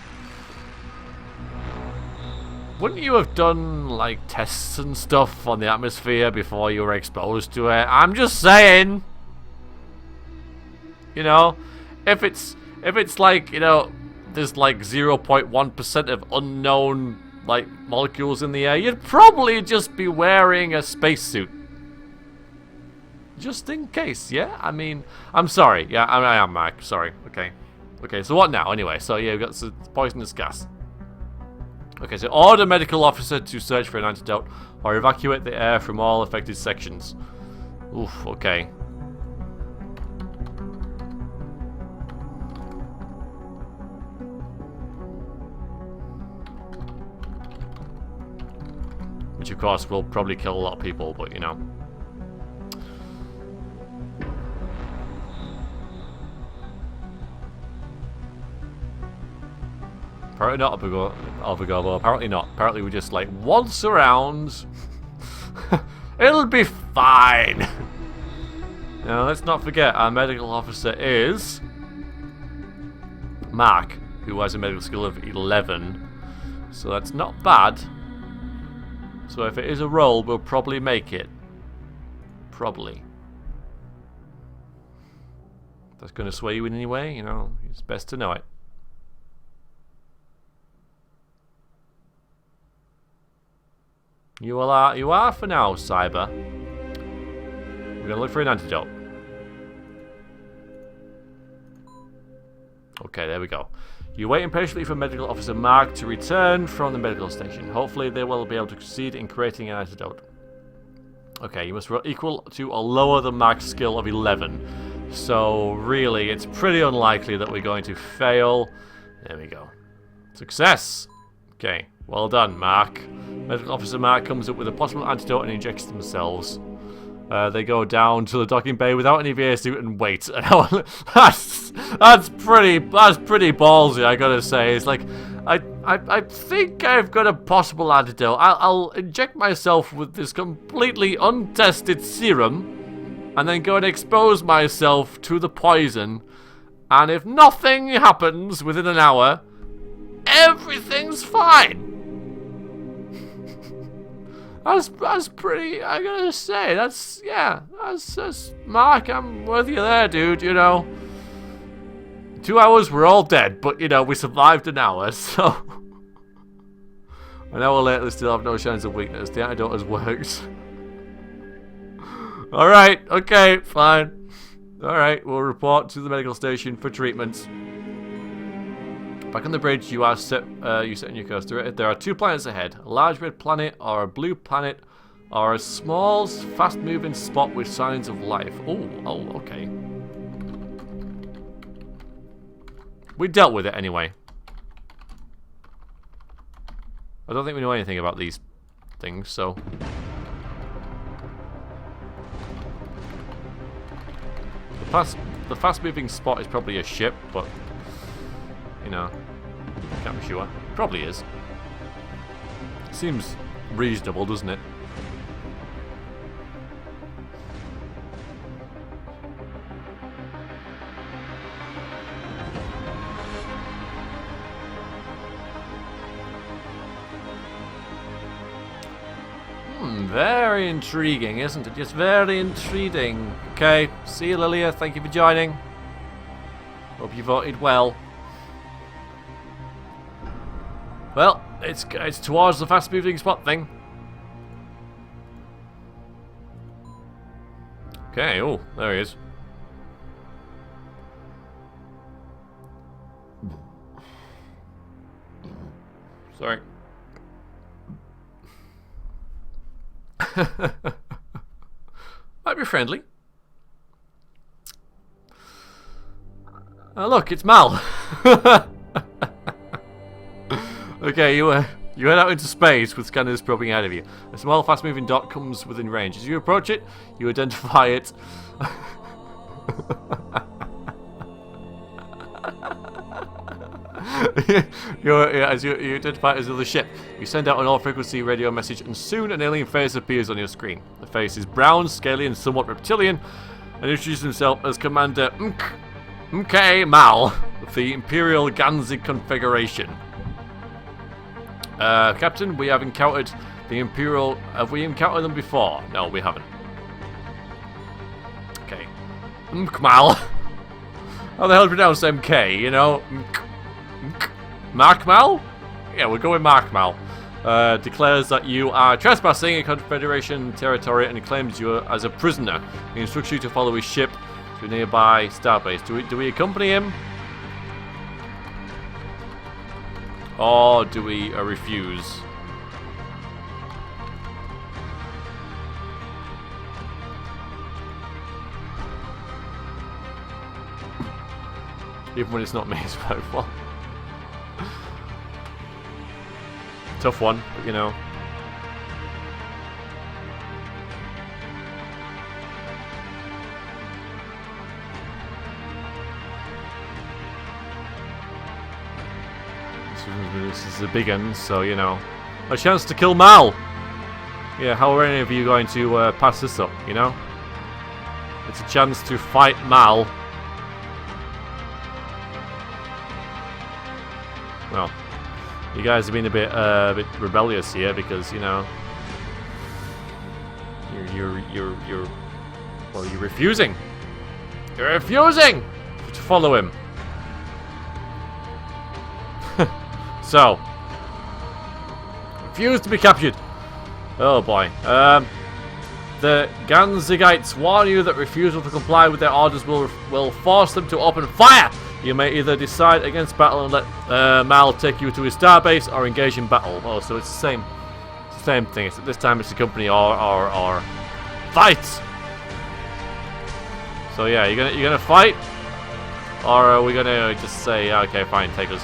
Wouldn't you have done, like, tests and stuff on the atmosphere before you were exposed to it? I'm just saying. You know, if it's like, you know, there's like 0.1% of unknown, like, molecules in the air, you'd probably just be wearing a spacesuit. Just in case, yeah? I mean, I'm sorry. Yeah, I am, Mark. Sorry. Okay. Okay, so what now? Anyway, so yeah, we've got some poisonous gas. Okay, so order medical officer to search for an antidote or evacuate the air from all affected sections. Oof, okay. Which, of course, will probably kill a lot of people, but, you know. Apparently not, Alvagobo. Apparently not. Apparently we just, like, waltz around. It'll be fine. Now, let's not forget, our medical officer is Mark, who has a medical skill of 11. So that's not bad. So if it is a roll, we'll probably make it. Probably. If that's going to sway you in any way, you know, it's best to know it. You are for now, Cyber. We're going to look for an antidote. Okay, there we go. You wait impatiently for Medical Officer Mark to return from the medical station. Hopefully they will be able to succeed in creating an antidote. Okay, you must roll equal to or lower than Mark's skill of 11. So, really, it's pretty unlikely that we're going to fail. There we go. Success! Okay, well done, Mark. Medical Officer Mark comes up with a possible antidote and injects themselves. They go down to the docking bay without any VA suit and wait. that's pretty ballsy, I gotta say. It's like, I think I've got a possible antidote. I'll inject myself with this completely untested serum, and then go and expose myself to the poison. And if nothing happens within an hour, everything's fine. That's pretty, I gotta say, that's Mark, I'm with you there, dude, you know. 2 hours, we're all dead, but, you know, we survived an hour, so. An hour later, they still have no signs of weakness. The antidote has worked. Alright, okay, fine. Alright, we'll report to the medical station for treatment. Back on the bridge, you set in your course. There are 2 planets ahead. A large red planet, or a blue planet, or a small, fast-moving spot with signs of life. Oh, okay. We dealt with it anyway. I don't think we know anything about these things, so... The fast-moving spot is probably a ship, but... You know, can't be sure. Probably is. Seems reasonable, doesn't it? Very intriguing, isn't it? Just very intriguing. Okay, see you, Lilia. Thank you for joining. Hope you voted well. Well, it's towards the fast-moving spot thing. Okay, oh, there he is. Sorry. Might be friendly. Look, it's Mal. Okay, you head out into space with scanners probing ahead of you. A small, fast-moving dot comes within range. As you approach it, you identify it. As you identify it as another ship. You send out an all-frequency radio message, and soon an alien face appears on your screen. The face is brown, scaly, and somewhat reptilian, and introduces himself as Commander Mk Mal of the Imperial Ganzig Confederation. Captain, we have encountered the Imperial... Have we encountered them before? No, we haven't. Okay. Mal. How the hell do you pronounce MK, you know? Mark Mal? Yeah, we'll go with Mark Mal. Declares that you are trespassing in Confederation territory and claims you as a prisoner. He instructs you to follow his ship to a nearby starbase. Do we accompany him? Or do we refuse? Even when it's not me as well. Tough one, but you know. This is a big one, so you know. A chance to kill Mal! Yeah, how are any of you going to pass this up, you know? It's a chance to fight Mal. Well, you guys have been a bit rebellious here because, you know, you're refusing. You're refusing to follow him. So, refuse to be captured. Oh boy. The Ganzigites warn you that refusal to comply with their orders will force them to open fire. You may either decide against battle and let Mal take you to his starbase, or engage in battle. Oh, so it's the same thing. This time it's the company or fight. So yeah, you're gonna fight, or are we gonna just say, okay, fine, take us?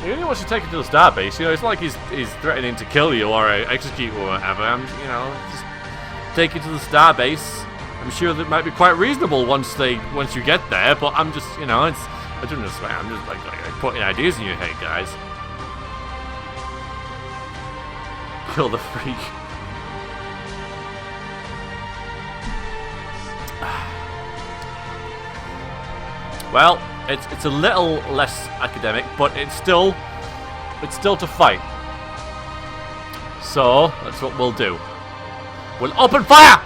He only wants to take you to the starbase. You know, it's not like he's threatening to kill you or execute or whatever. You know, just take you to the starbase. I'm sure that might be quite reasonable once you get there. But I'm just, you know, I don't know. I'm just like putting ideas in your head, guys. Kill the freak. Well, it's a little less academic, but it's still to fight. So that's what we'll do. We'll open fire.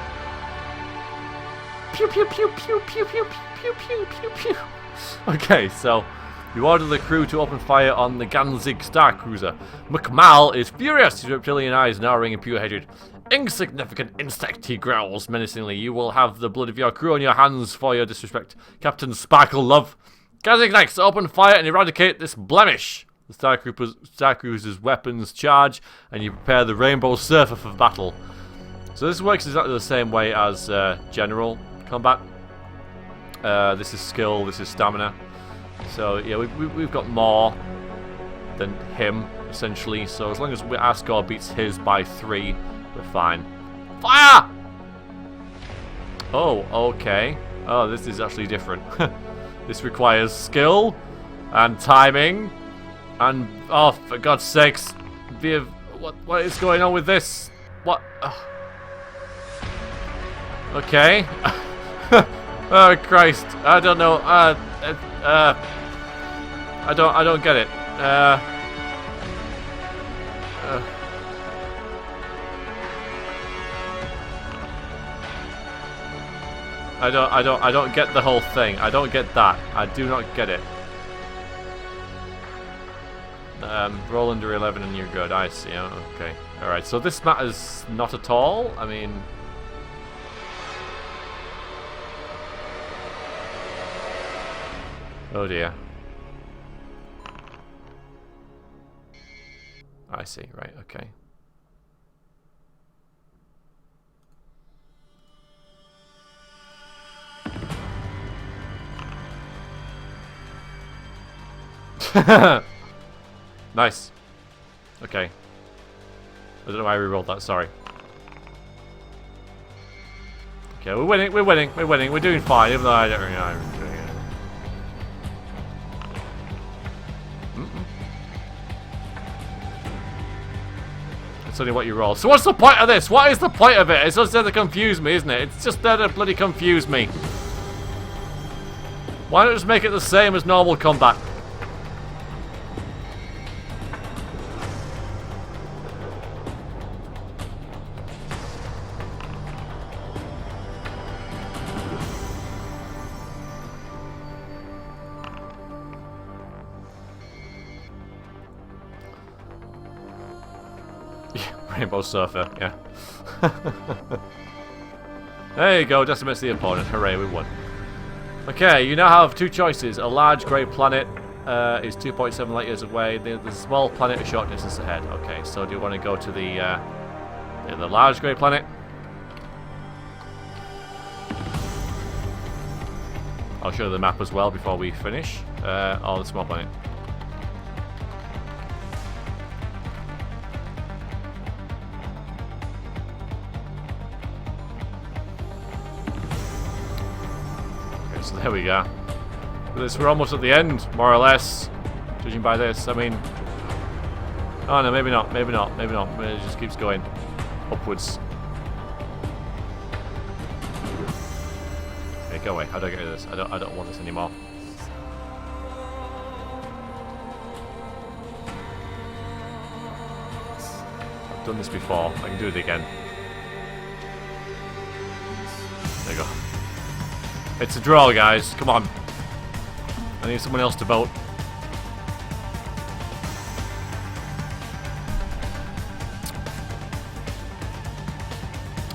Pew pew pew pew pew pew pew pew pew pew. Okay, so you order the crew to open fire on the Ganzig Star Cruiser. McMal is furious, his reptilian eyes narrowing in pure hatred. Insignificant insect, he growls menacingly. You will have the blood of your crew on your hands for your disrespect. Captain Sparkle Love. Ganzig Knights, open fire and eradicate this blemish. The Star Cruiser's weapons charge, and you prepare the Rainbow Surfer for battle. So this works exactly the same way as general combat. This is skill, this is stamina. So yeah, we've got more than him, essentially. So as long as our score beats his by 3, we're fine. Fire! Oh, okay. Oh, this is actually different. This requires skill and timing and, oh, for God's sakes, what is going on with this? What? Okay. Oh Christ! I don't know. I don't get it. I don't get the whole thing. I don't get that. I do not get it. Roll under 11 and you're good. I see. Oh, okay. Alright, so this matters not at all. I mean... Oh dear. I see. Right, okay. Nice. Okay. I don't know why I rerolled that, sorry. Okay, we're winning, we're winning, we're winning, we're doing fine, even though I don't really know I'm doing it. It's only what you roll. So what's the point of this? What is the point of it? It's just there to confuse me, isn't it? It's just there to bloody confuse me. Why not just make it the same as normal combat? Rainbow Surfer, yeah. There you go, decimates the opponent. Hooray, we won. Okay, you now have two choices. A large grey planet is 2.7 light years away. The small planet a short distance ahead. Okay, so do you want to go to the large grey planet? I'll show you the map as well before we finish. Or the small planet. So there we go. We're almost at the end, more or less. Judging by this, I mean... Oh no, maybe not, maybe not, maybe not. Maybe it just keeps going upwards. Okay, go away. How do I get rid of this? I don't want this anymore. I've done this before. I can do it again. There you go. It's a draw, guys. Come on. I need someone else to vote.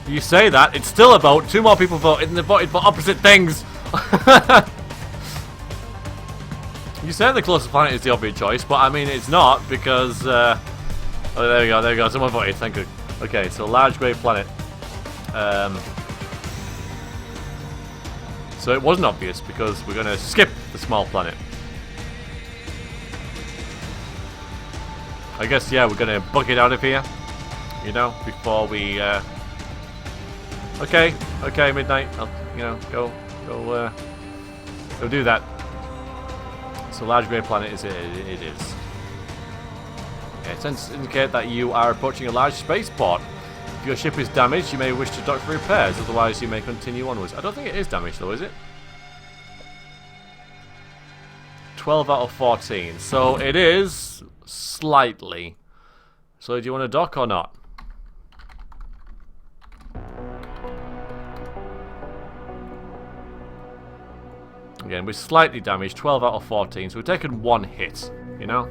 You say that, it's still a vote. Two more people voted and they voted for opposite things. You say the closest planet is the obvious choice, but I mean it's not because... oh, there we go, there we go. Someone voted, thank you. Okay, so large grey planet. So it wasn't obvious because we're going to skip the small planet. I guess, yeah, we're going to book it out of here. You know, before we... Okay, okay, midnight. I'll, you know, go do that. So large grey planet is it is. Okay, since indicate that you are approaching a large spaceport. If your ship is damaged, you may wish to dock for repairs, otherwise you may continue onwards. I don't think it is damaged though, is it? 12 out of 14. So it is slightly. So do you want to dock or not? Again, we're slightly damaged, 12 out of 14, so we've taken one hit, you know?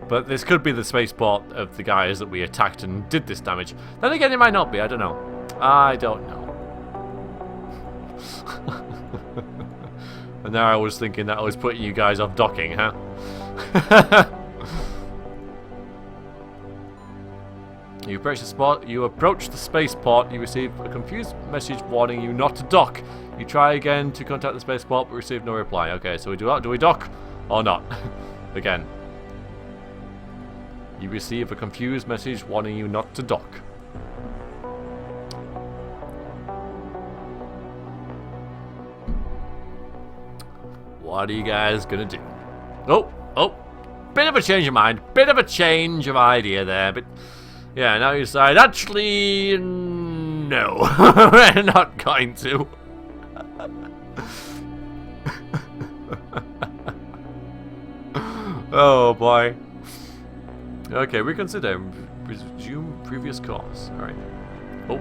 But this could be the spaceport of the guys that we attacked and did this damage. Then again, it might not be, I don't know. I don't know. And now I was thinking that I was putting you guys off docking, huh? You approach the spaceport, you receive a confused message warning you not to dock. You try again to contact the spaceport, but receive no reply. Okay, so do we dock or not? Again. You receive a confused message warning you not to dock. What are you guys gonna do? Oh, bit of a change of mind, bit of a change of idea there, but yeah, now you decide, actually, no, we're not going to. Oh boy. Okay, reconsider. Resume previous course. Alright. Oh.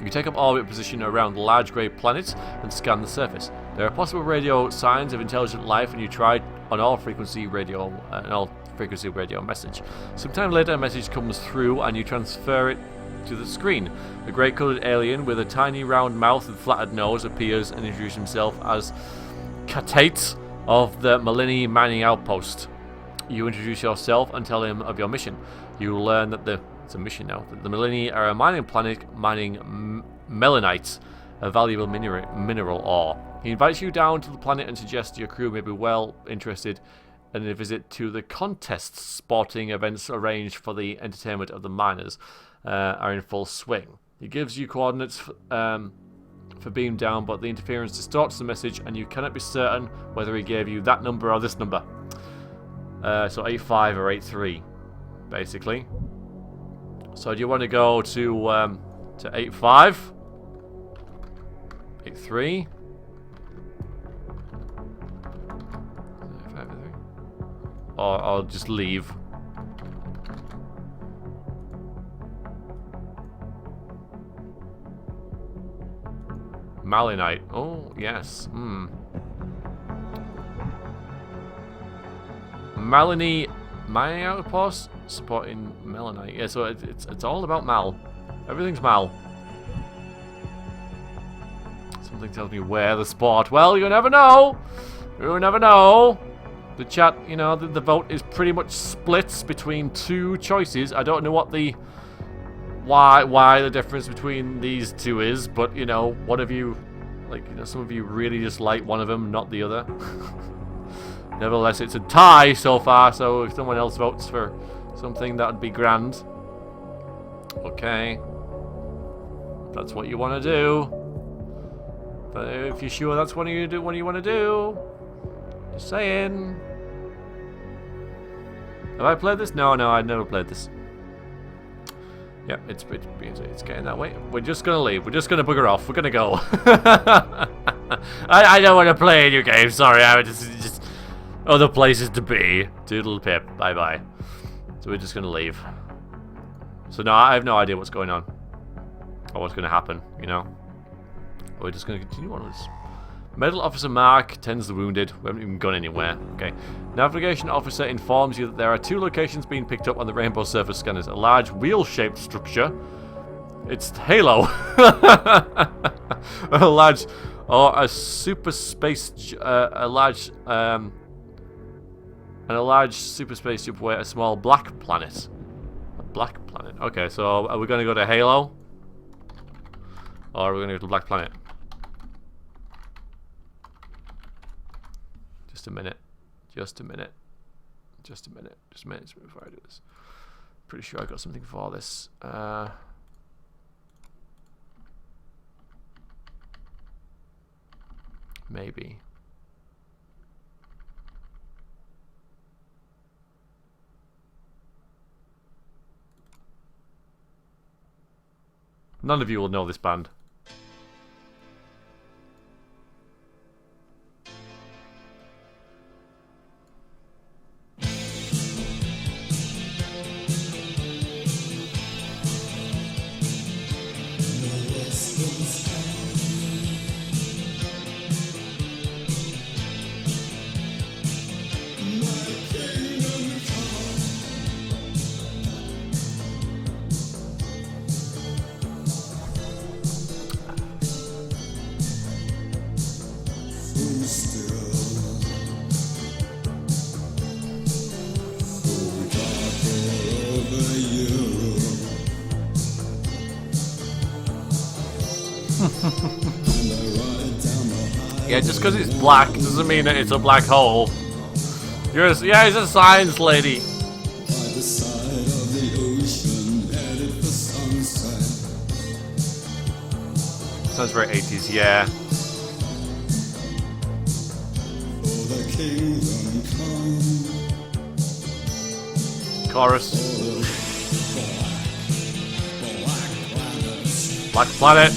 You take up orbit position around the large grey planet and scan the surface. There are possible radio signs of intelligent life, and you try on all frequency radio message. Sometime later, a message comes through, and you transfer it to the screen. A grey coloured alien with a tiny round mouth and flattened nose appears and introduces himself as Katate of the Malini mining outpost. You introduce yourself and tell him of your mission. You learn that it's a mission now. That the Malini are a mining planet mining melanite, a valuable mineral ore. He invites you down to the planet and suggests your crew may be well interested in a visit to the contests. Sporting events arranged for the entertainment of the miners are in full swing. He gives you coordinates for beam down, but the interference distorts the message and you cannot be certain whether he gave you that number or this number. So 85 or 83, basically. So do you want to go to 85? 83? 85, or I'll just leave. Malinite. Oh, yes. Malini mining outpost supporting melanite. Yeah, so it's all about Mal. Everything's Mal. Something tells me where the sport. Well, you never know. You never know. The chat, you know, the vote is pretty much split between two choices. I don't know what the why the difference between these two is, but you know, one of you, like, you know, some of you really just like one of them, not the other. Nevertheless, it's a tie so far, so if someone else votes for something, that would be grand. Okay. If that's what you want to do. But if you're sure that's what you want to do. Just saying. Have I played this? No, I've never played this. Yeah, it's getting that way. We're just gonna leave. We're just gonna bugger off. We're gonna go. I don't want to play a new game. Sorry, I just other places to be. Doodle pip. Bye bye. So we're just gonna leave. So no, I have no idea what's going on or what's gonna happen. You know, we're just gonna continue on this. Medical Officer Mark tends the wounded. We haven't even gone anywhere. Okay. Navigation Officer informs you that there are two locations being picked up on the Rainbow surface scanners. A large wheel-shaped structure. It's Halo. A large, or a super space, a large super space ship where a small black planet. A black planet. Okay, so are we going to go to Halo? Or are we going to go to Black Planet? Just a minute before I do this. Pretty sure I got something for this. Maybe. None of you will know this band. Yeah, just because it's black doesn't mean that it's a black hole. Yeah, he's a science lady. Sounds very 80s, yeah. Chorus. Black Planet.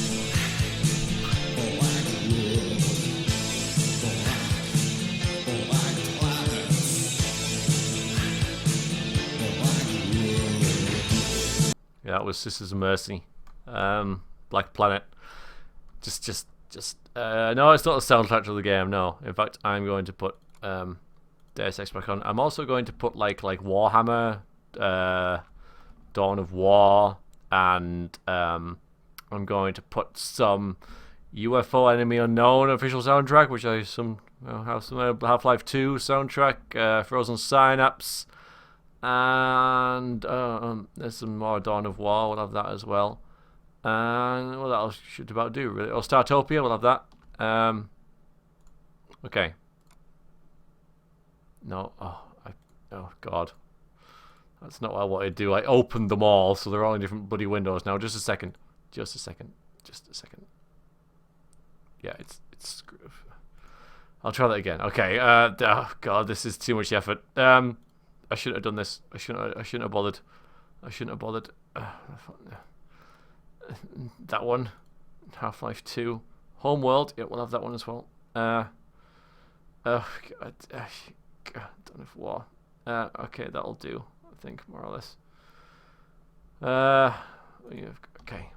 Yeah, that was Sisters of Mercy. Black Planet. Just. No, it's not the soundtrack of the game. No, in fact, I'm going to put Deus Ex back on. I'm also going to put like Warhammer, Dawn of War, and I'm going to put some UFO Enemy Unknown official soundtrack, which I have some Half-Life 2 soundtrack, Frozen Synapse, and there's some more Dawn of War. We'll have that as well. And what else should about do really? Oh, Startopia, we'll have that. Okay. No, oh god, that's not what I wanted to do. I opened them all, so they're all in different bloody windows now. Just a second. Yeah, it's. I'll try that again. Okay. Oh god, this is too much effort. I shouldn't have done this. I shouldn't have bothered. That one, Half-Life 2, Homeworld. Yeah, we'll have that one as well. Oh god, Dawn of War. Okay, that'll do. I think more or less. Okay.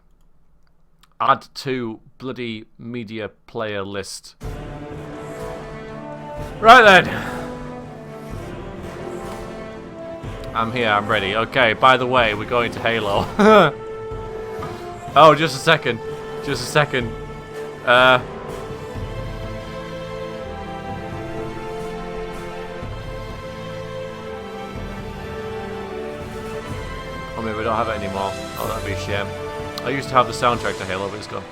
Add to bloody media player list. Right then. I'm here. I'm ready. Okay. By the way, we're going to Halo. Oh, just a second. Maybe we don't have it anymore. Oh, that'd be a shame. I used to have the soundtrack to Halo, but it's gone.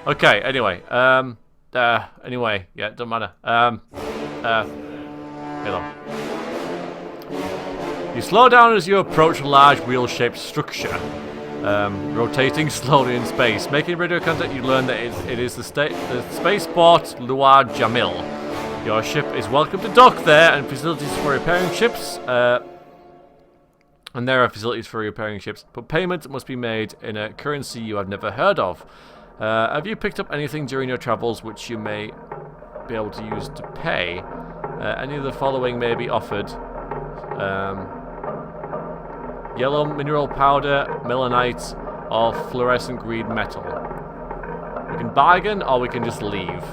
Okay, anyway. Anyway, yeah, don't matter. Halo. You slow down as you approach a large wheel-shaped structure, rotating slowly in space. Making radio contact, you learn that it is the spaceport Luar Jamil. Your ship is welcome to dock there, and facilities for repairing ships. And there are facilities for repairing ships, but payment must be made in a currency you have never heard of. Have you picked up anything during your travels which you may be able to use to pay? Any of the following may be offered. Yellow mineral powder, melanite, or fluorescent green metal. We can bargain, or we can just leave.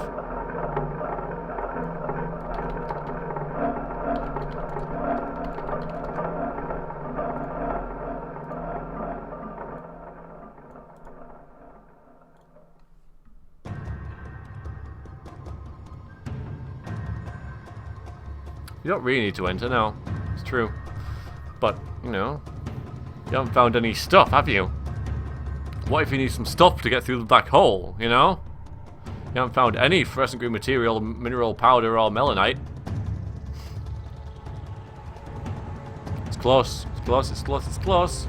You don't really need to enter, no. It's true. But, you know, you haven't found any stuff, have you? What if you need some stuff to get through the black hole, you know? You haven't found any fluorescent green material, mineral powder, or melanite. It's close. It's close.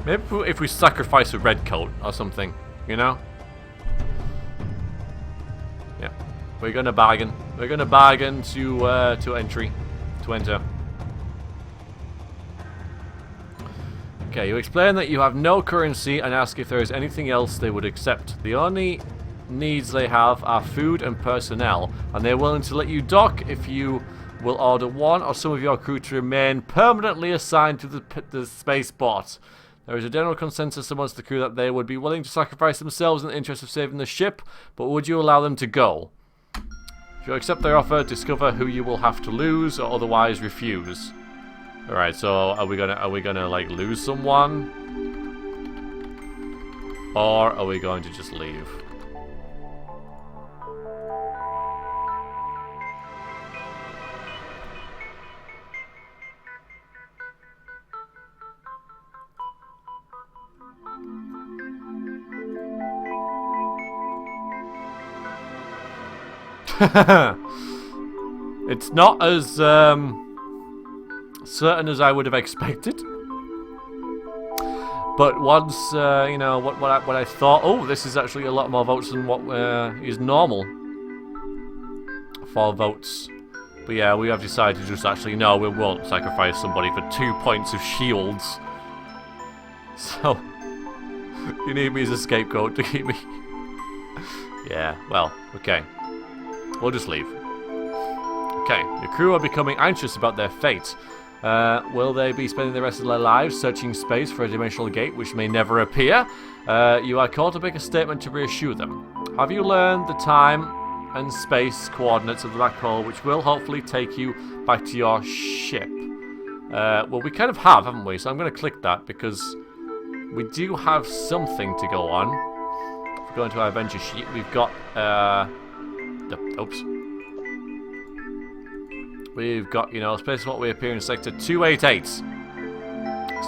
Maybe if we sacrifice a red coat or something, you know? Yeah. We're gonna bargain. We're gonna bargain to enter. Okay, you explain that you have no currency and ask if there is anything else they would accept. The only needs they have are food and personnel, and they're willing to let you dock if you will order one or some of your crew to remain permanently assigned to the spaceport. There is a general consensus amongst the crew that they would be willing to sacrifice themselves in the interest of saving the ship, but would you allow them to go? If you accept their offer, discover who you will have to lose, or otherwise refuse. Alright, so are we gonna like lose someone? Or are we going to just leave? It's not as certain as I would have expected. But once you know what I thought, oh, this is actually a lot more votes than what is normal for votes. But yeah, we have decided to just actually no, we won't sacrifice somebody for 2 points of shields. So you need me as a scapegoat to keep me. Yeah, well, okay. We'll just leave. Okay, your crew are becoming anxious about their fate. Will they be spending the rest of their lives searching space for a dimensional gate which may never appear? You are called to make a statement to reassure them. Have you learned the time and space coordinates of the black hole, which will hopefully take you back to your ship? Well, we kind of have, haven't we? So I'm going to click that because we do have something to go on. If we go into our adventure sheet, we've got... oops. We've got, you know, space what we appear in sector 288.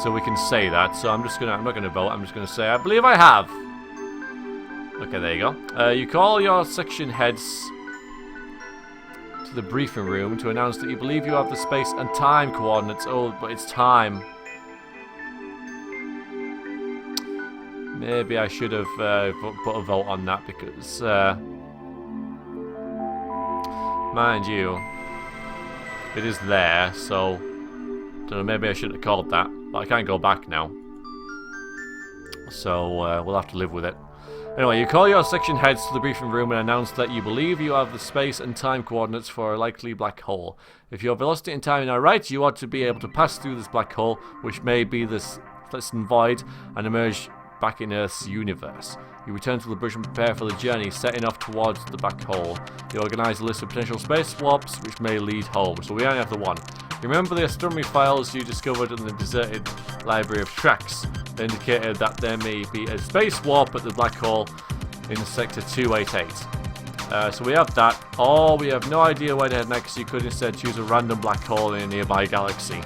So we can say that. So I'm not going to vote. I'm just going to say, I believe I have. Okay, there you go. You call your section heads to the briefing room to announce that you believe you have the space and time coordinates. Oh, but it's time. Maybe I should have put a vote on that because, mind you, it is there, so don't know, maybe I shouldn't have called that, but I can't go back now. So we'll have to live with it. Anyway, you call your section heads to the briefing room and announce that you believe you have the space and time coordinates for a likely black hole. If your velocity and timing are right, you ought to be able to pass through this black hole, which may be this Celestian void, and emerge back in Earth's universe. You return to the bridge and prepare for the journey, setting off towards the black hole. You organize a list of potential space warps which may lead home. So we only have the one. You remember the astronomy files you discovered in the deserted library of tracks? They indicated that there may be a space warp at the black hole in sector 288. So we have that. Or we have no idea where to head next. You could instead choose a random black hole in a nearby galaxy.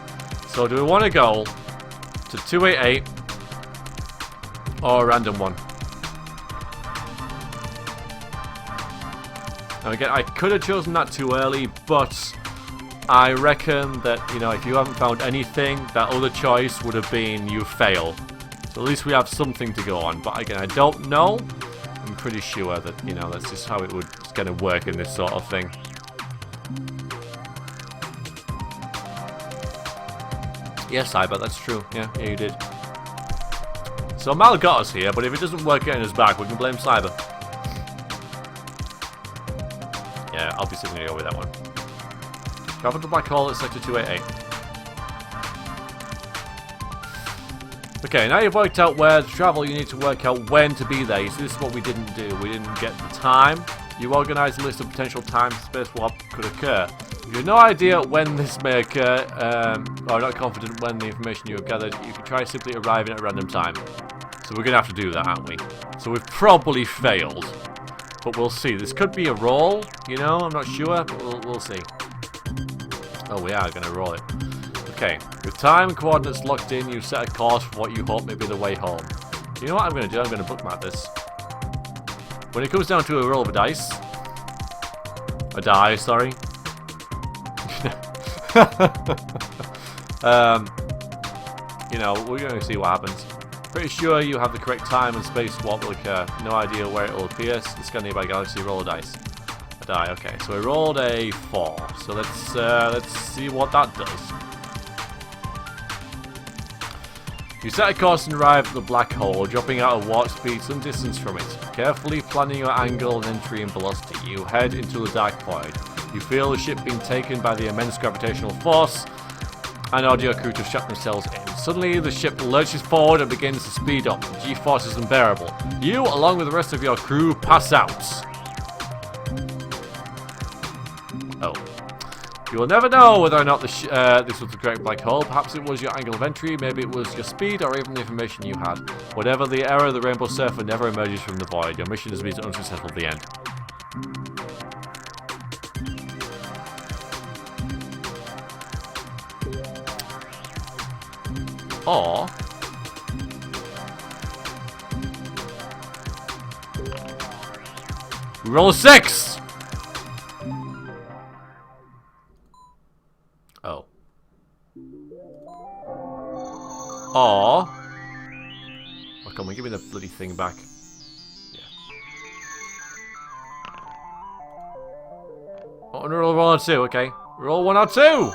So do we want to go to 288 or a random one? Now again, I could have chosen that too early, but I reckon that, you know, if you haven't found anything, that other choice would have been you fail. So at least we have something to go on. But again, I don't know. I'm pretty sure that, you know, that's just how it would kind of work in this sort of thing. Yes, I bet that's true. Yeah, you did. So Mal got us here, but if it doesn't work getting us back, we can blame Cyber. Yeah, obviously we're going to go with that one. Travel to black hole at sector 288. Okay, now you've worked out where to travel, you need to work out when to be there. You see, this is what we didn't do. We didn't get the time. You organise a list of potential times space warp could occur. If you have no idea when this may occur, or are not confident when the information you have gathered, you can try simply arriving at a random time. So we're going to have to do that, aren't we? So we've probably failed. But we'll see. This could be a roll, you know, I'm not sure, but we'll see. Oh, we are going to roll it. Okay, with time and coordinates locked in, you set a course for what you hope may be the way home. You know what I'm going to do? I'm going to bookmark this. When it comes down to a roll of a dice, sorry. You know, we're going to see what happens. Pretty sure you have the correct time and space what will occur. No idea where it will appear. Scan nearby galaxy, roll a dice. A die, okay. So we rolled a 4. So let's see what that does. You set a course and arrive at the black hole, dropping out at warp speed some distance from it. Carefully planning your angle and entry and velocity, you head into the dark void. You feel the ship being taken by the immense gravitational force, and order your crew to shut themselves in. Suddenly, the ship lurches forward and begins to speed up. The G-force is unbearable. You, along with the rest of your crew, pass out. Oh. You will never know whether or not this was the correct black hole. Perhaps it was your angle of entry, maybe it was your speed, or even the information you had. Whatever the error, the Rainbow Surfer never emerges from the void. Your mission has been unsuccessful at the end. Or we roll a 6. Oh. Or oh, come on, give me the bloody thing back. Yeah. Oh, no, roll 1 or 2. Okay, roll 1 or 2.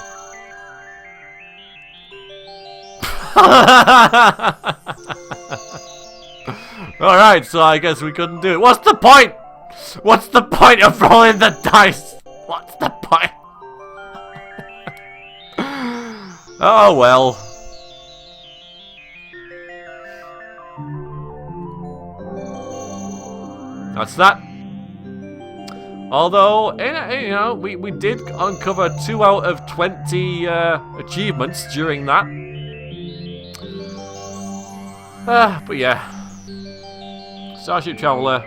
Alright, so I guess we couldn't do it. What's the point? What's the point of rolling the dice? What's the point? Oh well. That's that. Although, you know, we did uncover 2 out of 20 achievements during that. But yeah. Starship Traveller.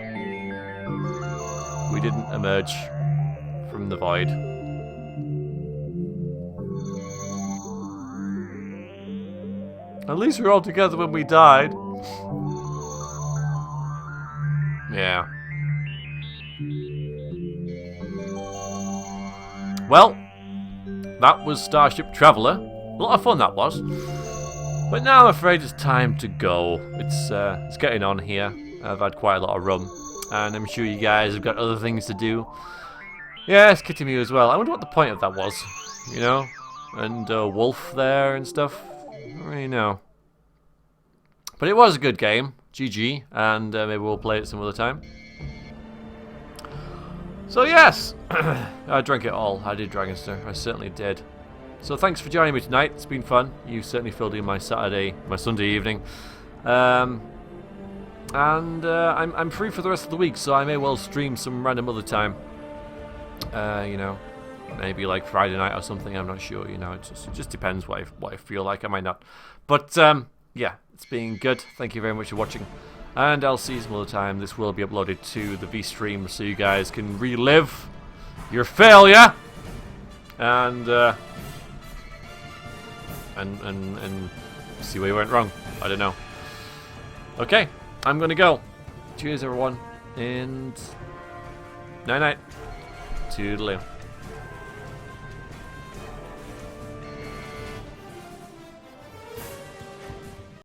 We didn't emerge from the void. At least we were all together when we died. Yeah. Well, that was Starship Traveller. A lot of fun that was. But now I'm afraid it's time to go. It's getting on here. I've had quite a lot of rum, and I'm sure you guys have got other things to do. Yeah, it's Kitty Mew as well. I wonder what the point of that was, you know? And Wolf there and stuff. I don't really know. But it was a good game. GG, and maybe we'll play it some other time. So yes, I drank it all. I did Dragonster. I certainly did. So thanks for joining me tonight. It's been fun. You certainly filled in my Sunday evening. I'm free for the rest of the week, so I may well stream some random other time. You know, maybe like Friday night or something. I'm not sure. You know, it just depends what I feel like. I might not. But yeah, it's been good. Thank you very much for watching. And I'll see you some other time. This will be uploaded to the V-Stream so you guys can relive your failure. And see where you went wrong. I don't know. Okay, I'm going to go. Cheers, everyone. And night-night. Toodaloo.